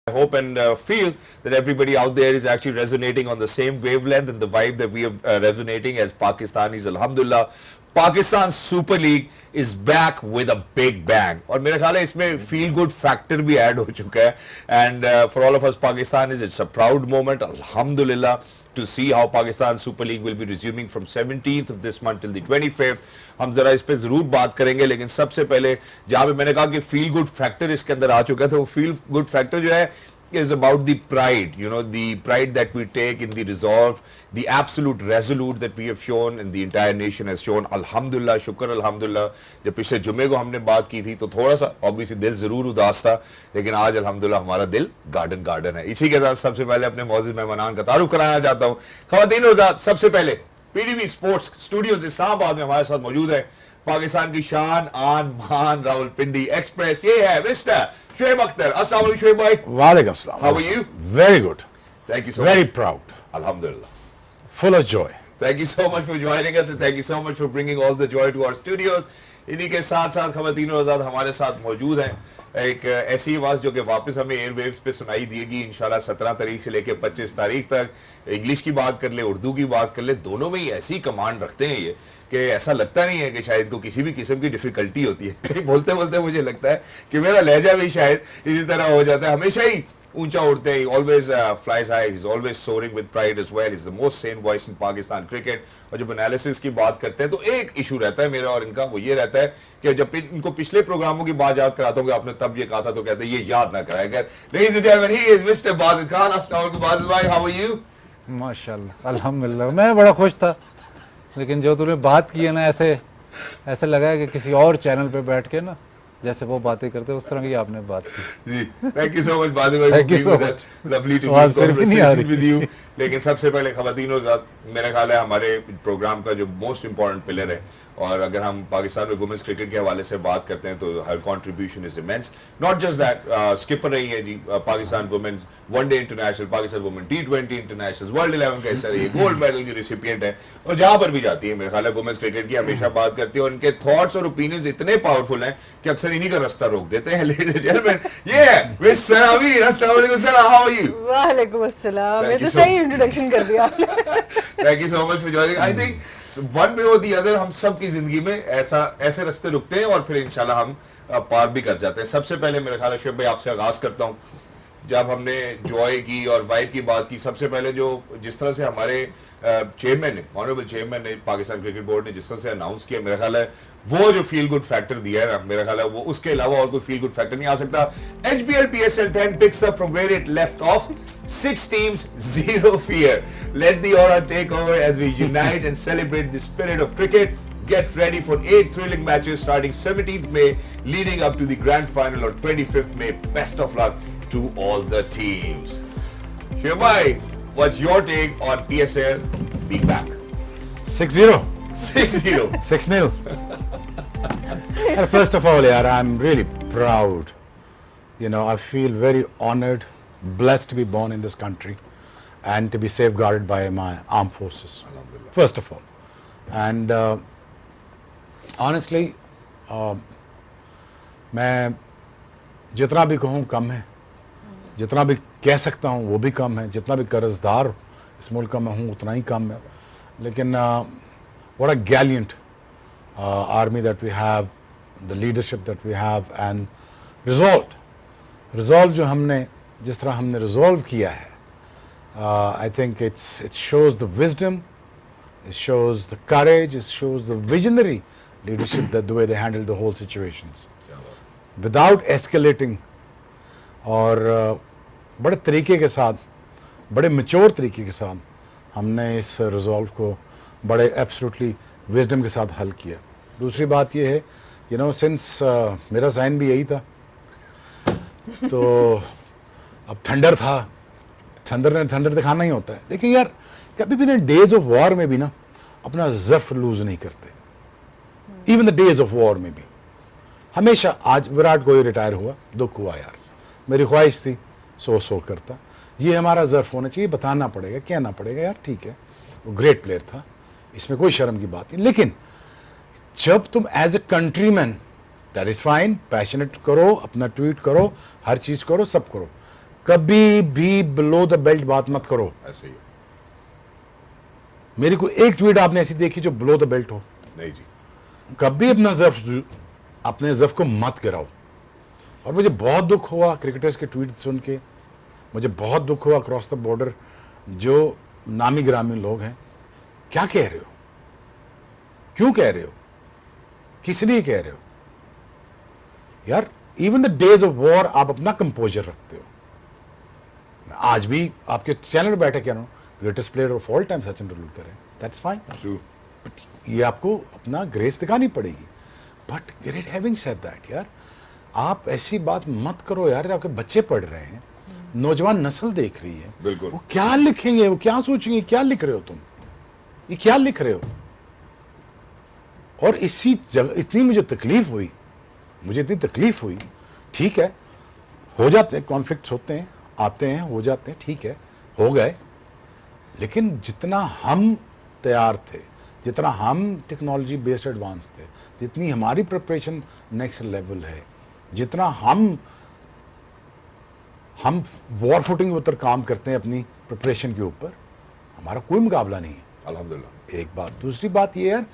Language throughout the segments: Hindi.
I hope and feel that everybody out there is actually resonating on the same wavelength and the vibe that we are resonating as Pakistanis. Alhamdulillah, Pakistan Super League is back with a big bang. और मेरा ख्याल है इसमें feel good factor भी add हो चुका है. And for all of us Pakistanis, it's a proud moment. Alhamdulillah, to see how Pakistan Super League will be resuming from 17th of this month till the 25th. हम जरा इस पे जरूर बात करेंगे, लेकिन सबसे पहले जहाँ पे मैंने कहा कि फील गुड फैक्टर इसके अंदर आ चुका है, तो वो फील गुड फैक्टर जो है is about the pride, you know, the pride that we take in the resolve, the absolute resolute that we have shown and the entire nation has shown. Alhamdulillah, shukr alhamdulillah. जब पिछले जुम्मे को हमने बात की थी तो थोड़ा सा obviously दिल जरूर उदास था, लेकिन आज अल्हम्दुलिल्लाह हमारा दिल गार्डन गार्डन है. इसी के साथ सबसे पहले अपने मौजूद मेहमानान का तारुफ कराना चाहता हूँ. ख़वातीन और हज़रात, सबसे पहले पीटीवी स्पोर्ट्स स्टूडियोज इस्लामाबाद में हमारे साथ मौजूद है पाकिस्तान की शान आन मान रावलपिंडी एक्सप्रेस, ये है मिस्टर शुएब अख्तर. अस्सलाम वालेकुम शुएब भाई. वालेकुम अस्सलाम. How are you? Very good. Thank you so Very much. proud. Alhamdulillah. Full of joy. Thank you so much for joining us and thank you so much for bringing all the joy to our studios. इन्हीं के साथ साथ ख़वातीन और हज़रात हमारे साथ मौजूद हैं एक ऐसी आवाज़ जो कि वापस हमें एयरवेव्स पे सुनाई देगी इंशाल्लाह 17 तारीख से लेकर 25 तारीख तक. इंग्लिश की बात कर ले, उर्दू की बात कर ले, दोनों में ही ऐसी कमांड रखते हैं ये कि ऐसा लगता नहीं है कि शायद इनको किसी भी किस्म की डिफिकल्टी होती है. कहीं बोलते बोलते मुझे लगता है कि मेरा लहजा भी शायद इसी तरह हो जाता है. हमेशा ही ऊंचा उड़ते हैं. Always flies high, is always soaring with pride as well. Is the most sane voice in Pakistan cricket. और जब एनालिसिस की बात करते हैं तो एक इशू रहता है मेरा और इनका, वो ये रहता है कि जब इनको पिछले प्रोग्रामों की बात याद कराता हूँ कि आपने तब ये कहा था, तो कहते हैं ये याद ना कराएगा. Ladies and gentleman, he is mister Wajid Khan. अस्सलाम वालेकुम बाजिद भाई, हाउ आर यू? माशाल्लाह अल्हम्दुलिल्लाह, मैं बड़ा खुश था, लेकिन जो तूने बात की है ना, ऐसे लगा है कि किसी और चैनल पे बैठ के ना जैसे वो बातें करते उस तरह की आपने बात की. जी, thank you so much Bajid भाई, Thank you so much. Lovely to आवाज़ फिर भी नहीं आ रही. With you. लेकिन सबसे पहले ख़वातीन और हज़रात, मेरा ख्याल है हमारे प्रोग्राम का जो मोस्ट इंपॉर्टेंट पिलर है, और अगर हम पाकिस्तान में वुमेन्स क्रिकेट के हवाले से बात करते हैं तो हर contribution is immense. Not just that, skipper रही है जी Pakistan women's one day international, Pakistan women T20 international, world 11 का हिस्सा रही है, गोल्ड मेडल की रिसिपिएंट है, और जहां पर भी जाती है मेरा ख्याल है वुमेन्स क्रिकेट की हमेशा बात करती है. और इनके थॉट्स और ओपिनियंस इतने पावरफुल हैं कि अक्सर इन्हीं का रास्ता रोक देते हैं. लेडीज एंड जेंटलमैन, ये है मिस सरावीर. अस्सलाम वालेकुम सर, हाउ आर यू? वालेकुम अस्सलाम. Thank ये you तो so सही इंट्रोडक्शन कर दिया आपने. Thank you so much for joining. I think one way और दी अदर हम सब की जिंदगी में ऐसे रास्ते रुकते हैं और फिर इंशाल्लाह हम पार भी कर जाते हैं. सबसे पहले मेरे ख्याल है शुएब भाई आपसे आगाज करता हूँ. जब हमने जॉय की और वाइब की बात की, सबसे पहले जो जिस तरह से हमारे चेयरमैन ने, ऑनरेबल चेयरमैन ने, पाकिस्तान क्रिकेट बोर्ड ने जिस तरह से अनाउंस किया, मेरा ख्याल है वो जो फील गुड फैक्टर दिया है ना, मेरा ख्याल है वो उसके अलावा और कोई फील गुड फैक्टर नहीं आ सकता. HBL PSL 10 picks up from where it left off. 6 teams, 0 fear. Let the aura take over as we unite and celebrate the spirit of cricket. Get ready for 8 thrilling matches starting 17th May, leading up to the grand final on 25th May. Best of luck to all the teams. Shubhai, what's your take on PSL being back? 6-0. 6-0. 6-0. First of all, yaar, I'm really proud. You know, I feel very honored, blessed to be born in this country and to be safeguarded by my armed forces. First of all. And honestly, मैं जितना भी कहूँ कम है, जितना भी कह सकता हूँ वो भी कम है, जितना भी कर्जदार इस मुल्क का मैं हूँ उतना ही कम है. लेकिन what a gallant army that we have, the leadership that we have, and resolve जो हमने जिस तरह हमने resolve किया है, I think it shows the wisdom, it shows the courage, it shows the visionary leadership, that the way they handled the whole situations without escalating, और बड़े तरीके के साथ, बड़े मैच्योर तरीके के साथ हमने इस रिजॉल्व को बड़े एब्सोल्युटली विजडम के साथ हल किया. दूसरी बात ये है, यू नो, सिंस मेरा साइन भी यही था, तो अब थंडर था, थंडर दिखाना ही होता है. देखिए यार, कभी भी डेज ऑफ वॉर में भी ना अपना ज़र्फ लूज नहीं करते. Even the days of war में भी हमेशा, आज विराट कोहली रिटायर हुआ, दुख हुआ यार, मेरी ख्वाहिश थी सो करता. ये हमारा ज़र्फ होना चाहिए, बताना पड़ेगा, कहना पड़ेगा यार ठीक है वो ग्रेट प्लेयर था, इसमें कोई शर्म की बात नहीं. लेकिन जब तुम as a countryman, that is fine, passionate करो, अपना ट्वीट करो, हर चीज़ करो, सब करो, कभी भी बिलो द बेल्ट बात मत करो। ऐसे ही है। मेरी कोई एक ट्वीट आपने ऐसी देखी जो बिलो द बेल्ट हो? नहीं जी, कभी अपने ज़र्फ को मत गिराओ। और मुझे बहुत दुख हुआ क्रिकेटर्स के ट्वीट सुन के, मुझे बहुत दुख हुआ क्रॉस द बॉर्डर जो नामी ग्रामी लोग हैं। क्या कह रहे हो, क्यों कह रहे हो, किस लिए कह रहे हो यार? Even the days of war आप अपना कंपोजर रखते हो। आज भी आपके चैनल पर बैठे कह रहा हूं greatest player of all time Sachin Tendulkar है, दैट्स फाइन, ट्रू। बट ये आपको अपना ग्रेस दिखानी पड़ेगी। But great having said that यार, आप ऐसी बात मत करो यार। आपके बच्चे पढ़ रहे हैं, नौजवान नस्ल देख रही है, बिल्कुल। वो क्या लिखेंगे, वो क्या सोचेंगे, क्या लिख रहे हो तुम, ये क्या लिख रहे हो? और इसी जगह इतनी मुझे तकलीफ हुई, ठीक है, हो जाते हैं कॉन्फ्लिक्ट्स, होते हैं, आते हैं, हो जाते हैं, ठीक है, हो गए। लेकिन जितना हम तैयार थे, जितना हम टेक्नोलॉजी बेस्ड एडवांस थे, जितनी हमारी प्रिपरेशन नेक्स्ट लेवल है, जितना हम वॉर फुटिंग ऊपर काम करते हैं अपनी प्रिपरेशन के ऊपर, हमारा कोई मुकाबला नहीं है, अल्हम्दुलिल्लाह। एक बात। दूसरी बात ये यार,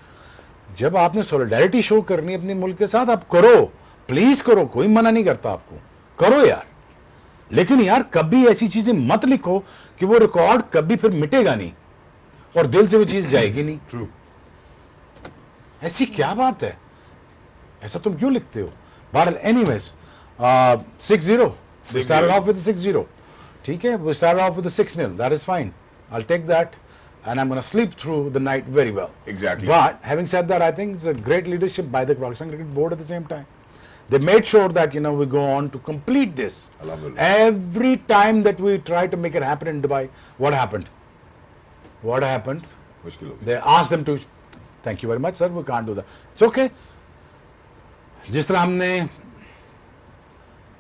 जब आपने सॉलिडारिटी शो करनी है अपने मुल्क के साथ, आप करो, प्लीज करो, कोई मना नहीं करता आपको, करो यार। लेकिन यार कभी ऐसी चीजें मत लिखो कि वो रिकॉर्ड कभी फिर मिटेगा नहीं और दिल से वो चीज जाएगी नहीं। ट्रू। ऐसी क्या बात है, ऐसा तुम क्यों लिखते हो? बहरहाल anyways 6-0 we started off with 6-0, ठीक है, we started off with 6-0, that is fine, I'll take that and I'm going to sleep through the night very well. Exactly. But having said that, I think it's a great leadership by the Pakistan Cricket Board at the same time. They made sure that, you know, we go on to complete this. Alhamdulillah. Every time that we try to make it happen in Dubai, what happened? मुश्किल हो गई। They asked them to, thank you very much sir, we can't do that. It's okay. जिस तरह हमने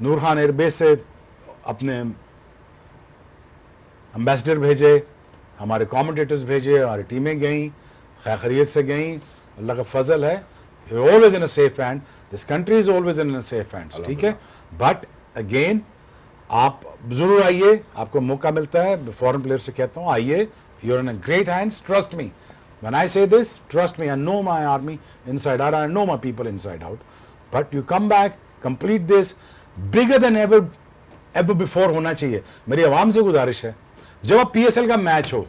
नूर खान एयरबेस से अपने एम्बेसडर भेजे, हमारे कमेंटेटर्स भेजे, हमारी टीमें गईं, खैरियत से गईं, अल्लाह का फजल है, always in a safe hand, this country is always in a safe hand, ठीक है। बट अगेन आप जरूर आइए, आपको मौका मिलता है, फॉरेन प्लेयर से कहता हूँ आइए, you are in a great hands, trust me when I say this, trust me, I know my army inside out, I know my people inside out, but you come back, complete this, bigger than ever before होना चाहिए। मेरी आवाम से गुजारिश है, जब आप पीएसएल का मैच हो,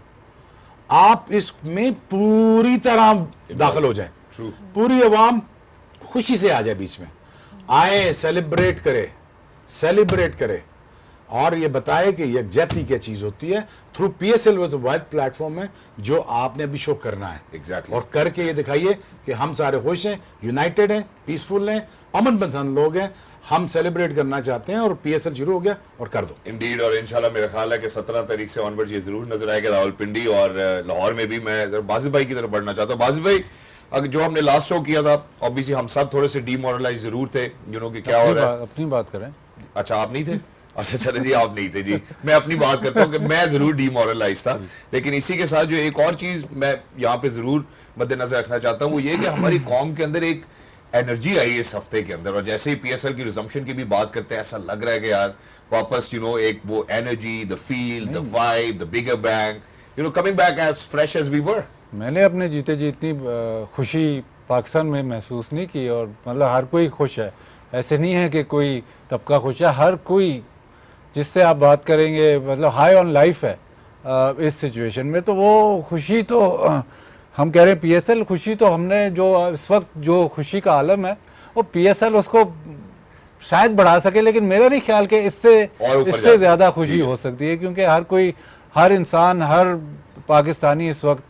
आप इसमें पूरी तरह दाखिल हो जाएं, True. पूरी आवाम खुशी से आ जाए, बीच में आए, सेलिब्रेट करे और ये बताए कि यकजहती क्या चीज होती है। Through PSL was a wide platform है जो आपने अभी शो करना है। Exactly. और करके ये दिखाइए कि हम सारे खुश हैं, यूनाइटेड हैं, पीसफुल हैं, अमन पसंद लोग हैं, हम सेलिब्रेट करना चाहते हैं और पीएसएल शुरू हो गया और कर दो। इंडीड, और इंशाल्लाह मेरा ख्याल है कि 17 तारीख से ऑनवर्ड ये जरूर नजर आएगा रावलपिंडी और लाहौर में भी। मैं बाजिद भाई की तरफ बढ़ना चाहता हूँ। बाजिद भाई, अगर जो हमने लास्ट शो किया था, ऑब्वियसली हम सब थोड़े से डीमोरलाइज जरूर थे, यू नो कि क्या हो रहा है। अपनी बात करें। अच्छा, आप नहीं थे? अच्छा चले जी, आप नहीं थे जी। मैं अपनी बात करता हूँ कि मैं जरूर डीमोरलाइज था, लेकिन इसी के साथ जो एक और चीज मैं यहाँ पे जरूर मद्देनजर रखना चाहता हूँ वो ये कि हमारी कौम के अंदर एक एनर्जी आई इस हफ्ते के अंदर, और जैसे ही पीएसएल की रिजम्पशन की भी बात करते हैं, ऐसा लग रहा है कि यार वापस यू नो एक वो energy, the feel, the vibe, the bigger bang, you know coming back as fresh as we were. मैंने अपने जीते जी इतनी खुशी पाकिस्तान में महसूस नहीं की, और मतलब हर कोई खुश है, ऐसे नहीं है कि कोई तबका खुश है, हर कोई जिससे आप बात करेंगे मतलब हाई ऑन लाइफ है इस सिचुएशन में। तो वो खुशी तो हम कह रहे हैं पीएसएल खुशी, तो हमने जो इस वक्त जो खुशी का आलम है वो पीएसएल उसको शायद बढ़ा सके, लेकिन मेरा नहीं ख्याल कि इससे ज़्यादा खुशी हो सकती है, क्योंकि हर इंसान, हर पाकिस्तानी इस वक्त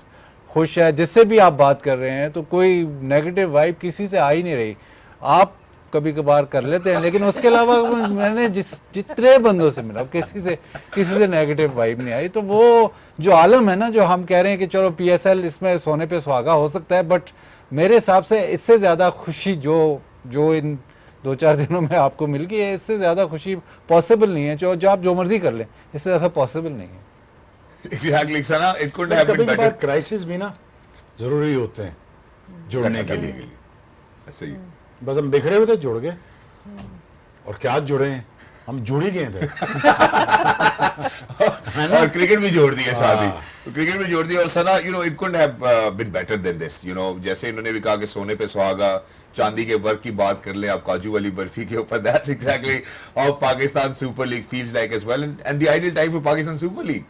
खुश है। जिससे भी आप बात कर रहे हैं तो कोई नेगेटिव वाइब किसी से आ ही नहीं रही। आप कभी कभार कर लेते हैं, लेकिन उसके अलावा मैंने जितने बंदों से मिला किसी से नेगेटिव वाइब नहीं आई। तो वो जो आलम है ना, जो हम कह रहे हैं कि चलो पीएसएल इसमें सोने पे सुहागा हो सकता है, बट मेरे हिसाब से इससे ज़्यादा खुशी जो इन 2-4 दिनों में आपको मिल गई है, इससे ज़्यादा खुशी पॉसिबल नहीं है। जो आप जो मर्जी कर लें, इससे ज़्यादा पॉसिबल नहीं है। Exactly, Sana, it could have been better. Crisis भी ना जरूरी होते हैं जुड़ने के लिए। ऐसे ही बस हम बिखरे हुए थे, जुड़ गए, और क्या जुड़े हैं। हम जुड़ ही गए थे। और क्रिकेट भी जोड़ दिया साथ ही, क्रिकेट भी जोड़ दिया। और Sana, you know, it couldn't have been better than this, you know, जैसे इन्होंने भी कहा कि सोने पे सुहागा, चांदी के वर्क की बात कर ले आप काजू वाली बर्फी के ऊपर, that's exactly how Pakistan super league feels like as well, and the ideal time for Pakistan super league.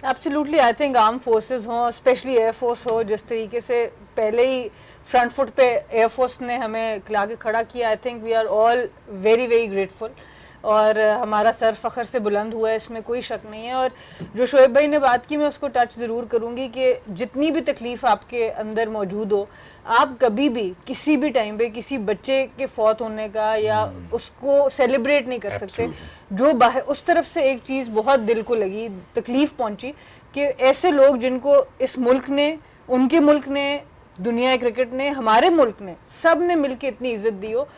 Absolutely, I think arm forces हो, स्पेशली एयरफोर्स हो, जिस तरीके से पहले ही फ्रंट फुट पे एयरफोर्स ने हमें ला के खड़ा किया, I think we are all very very grateful, और हमारा सर फख्र से बुलंद हुआ है, इसमें कोई शक नहीं है। और जो शोएब भाई ने बात की, मैं उसको टच ज़रूर करूँगी कि जितनी भी तकलीफ़ आपके अंदर मौजूद हो, आप कभी भी किसी भी टाइम पे किसी बच्चे के फौत होने का या उसको सेलिब्रेट नहीं कर सकते। जो बाहर उस तरफ से एक चीज़ बहुत दिल को लगी, तकलीफ़ पहुँची कि ऐसे लोग जिनको इस मुल्क ने, उनके मुल्क ने, दुनिया क्रिकेट ने, हमारे मुल्क ने, सब ने मिलकर इतनी इज्जत दी हो,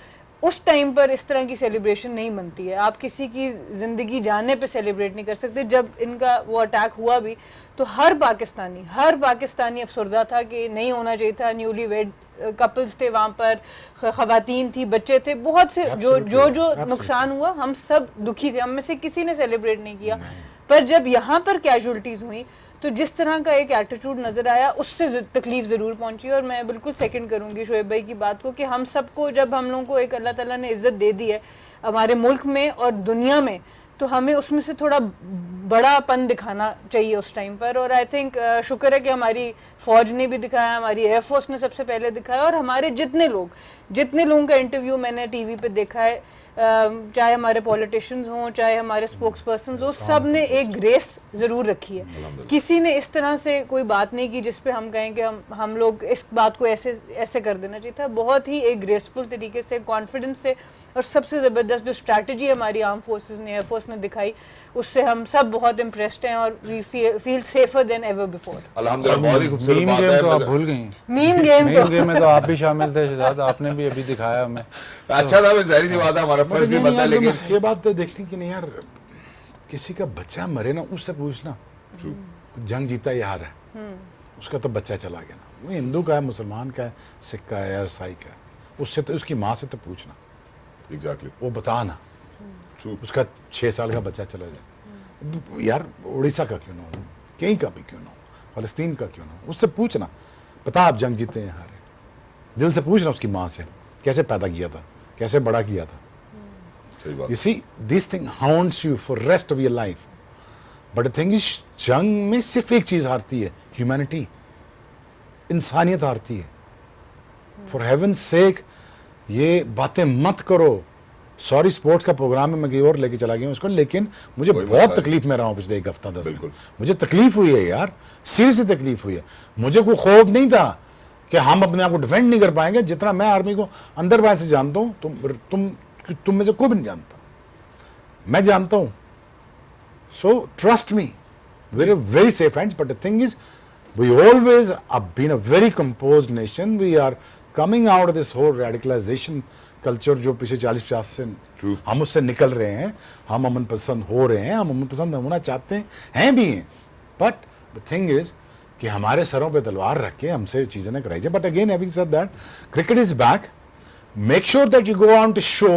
उस टाइम पर इस तरह की सेलिब्रेशन नहीं बनती है। आप किसी की ज़िंदगी जाने पे सेलिब्रेट नहीं कर सकते। जब इनका वो अटैक हुआ भी, तो हर पाकिस्तानी अफसरदा था कि नहीं होना चाहिए था। न्यूली वेड कपल्स थे वहाँ पर, ख़वातीन थी, बच्चे थे, बहुत से जो नुकसान हुआ, हम सब दुखी थे, हम में से किसी ने सेलिब्रेट नहीं किया। पर जब यहाँ पर कैजुअल्टीज़ हुई, तो जिस तरह का एक एटीट्यूड नज़र आया, उससे तकलीफ ज़रूर पहुंची। और मैं बिल्कुल सेकंड करूंगी शोएब भाई की बात को कि हम सबको, जब हम लोगों को एक अल्लाह ताला ने इज़्ज़त दे दी है हमारे मुल्क में और दुनिया में, तो हमें उसमें से थोड़ा बड़ापन दिखाना चाहिए उस टाइम पर। और आई थिंक शुक्र है कि हमारी फ़ौज ने भी दिखाया, हमारी एयरफोर्स ने सबसे पहले दिखाया, और हमारे जितने लोगों का इंटरव्यू मैंने टीवी पे देखा है, चाहे हमारे पॉलिटिशियंस हों, चाहे हमारे स्पोक्स पर्सन हो, सब ने एक ग्रेस ज़रूर रखी है। किसी ने इस तरह से कोई बात नहीं की जिस पे हम कहें कि हम लोग इस बात को ऐसे कर देना चाहिए था। बहुत ही एक ग्रेसफुल तरीके से, कॉन्फिडेंस से, और सबसे ज़बरदस्त जो स्ट्रैटेजी हमारी आर्म फोर्सेस ने, एयरफोर्स ने दिखाई, उससे हम सब बहुत इम्प्रेस्ड हैं और we feel safer than ever before. अल्हम्दुलिल्लाह, बहुत ही खूबसूरत मीम बात गेम है। तो आप भूल गई। मीम गेम में तो आप भी शामिल थे शहजाद, आपने भी अभी दिखाया हमें। अच्छा था, जाहिर सी बात है, हमारा फर्ज भी बनता है, लेकिन ये बात तो देखनी कि नहीं यार, किसी का बच्चा मरे ना, उससे पूछना जंग जीता या हारा है, उसका तो बच्चा चला गया ना, वो हिंदू का है, मुसलमान का है, सिख का है या ईसाई का है, उससे तो, उसकी माँ से तो पूछना, एग्जैक्टली, वो बता ना, उसका 6 साल का बच्चा चला जाए, यार उड़ीसा का क्यों ना हो, कहीं का भी क्यों ना हो, फलस्तीन का क्यों ना हो, उससे पूछना, पता आप जंग जीते हैं हारे, दिल से पूछना उसकी माँ से, कैसे पैदा किया था, कैसे बड़ा किया था। You see, this thing haunts you for rest of your life. But the thing is, जंग में सिर्फ एक चीज हारती है, ह्यूमैनिटी, इंसानियत हारती है। For heaven's sake, ये बातें मत करो। सॉरी, स्पोर्ट्स का प्रोग्राम है, मैं कहीं और लेके चला गया हूँ उसको, लेकिन मुझे बहुत तकलीफ में रहा हूँ पिछले 1 हफ्ता 10 दिन। मुझे तकलीफ हुई है यार, सीरियसली तकलीफ हुई है। मुझे कोई खौफ नहीं था कि हम अपने आप को डिफेंड नहीं कर पाएंगे, जितना मैं आर्मी को अंदर बाहर से जानता हूँ, तुम में से कोई भी नहीं जानता, मैं जानता हूं। So trust me, we're a very safe hands, but the thing is, we always have been a very composed nation. We are coming out of this whole radicalization culture जो पिछले 40-50 से हम उससे निकल रहे हैं, हम अमन पसंद हो रहे हैं, हम अमन पसंद होना चाहते हैं भी हैं, but the thing is कि हमारे सरों पे तलवार रख के हमसे चीजें न कराई जाए। But again, having said that, cricket is back. Make sure that you go on to show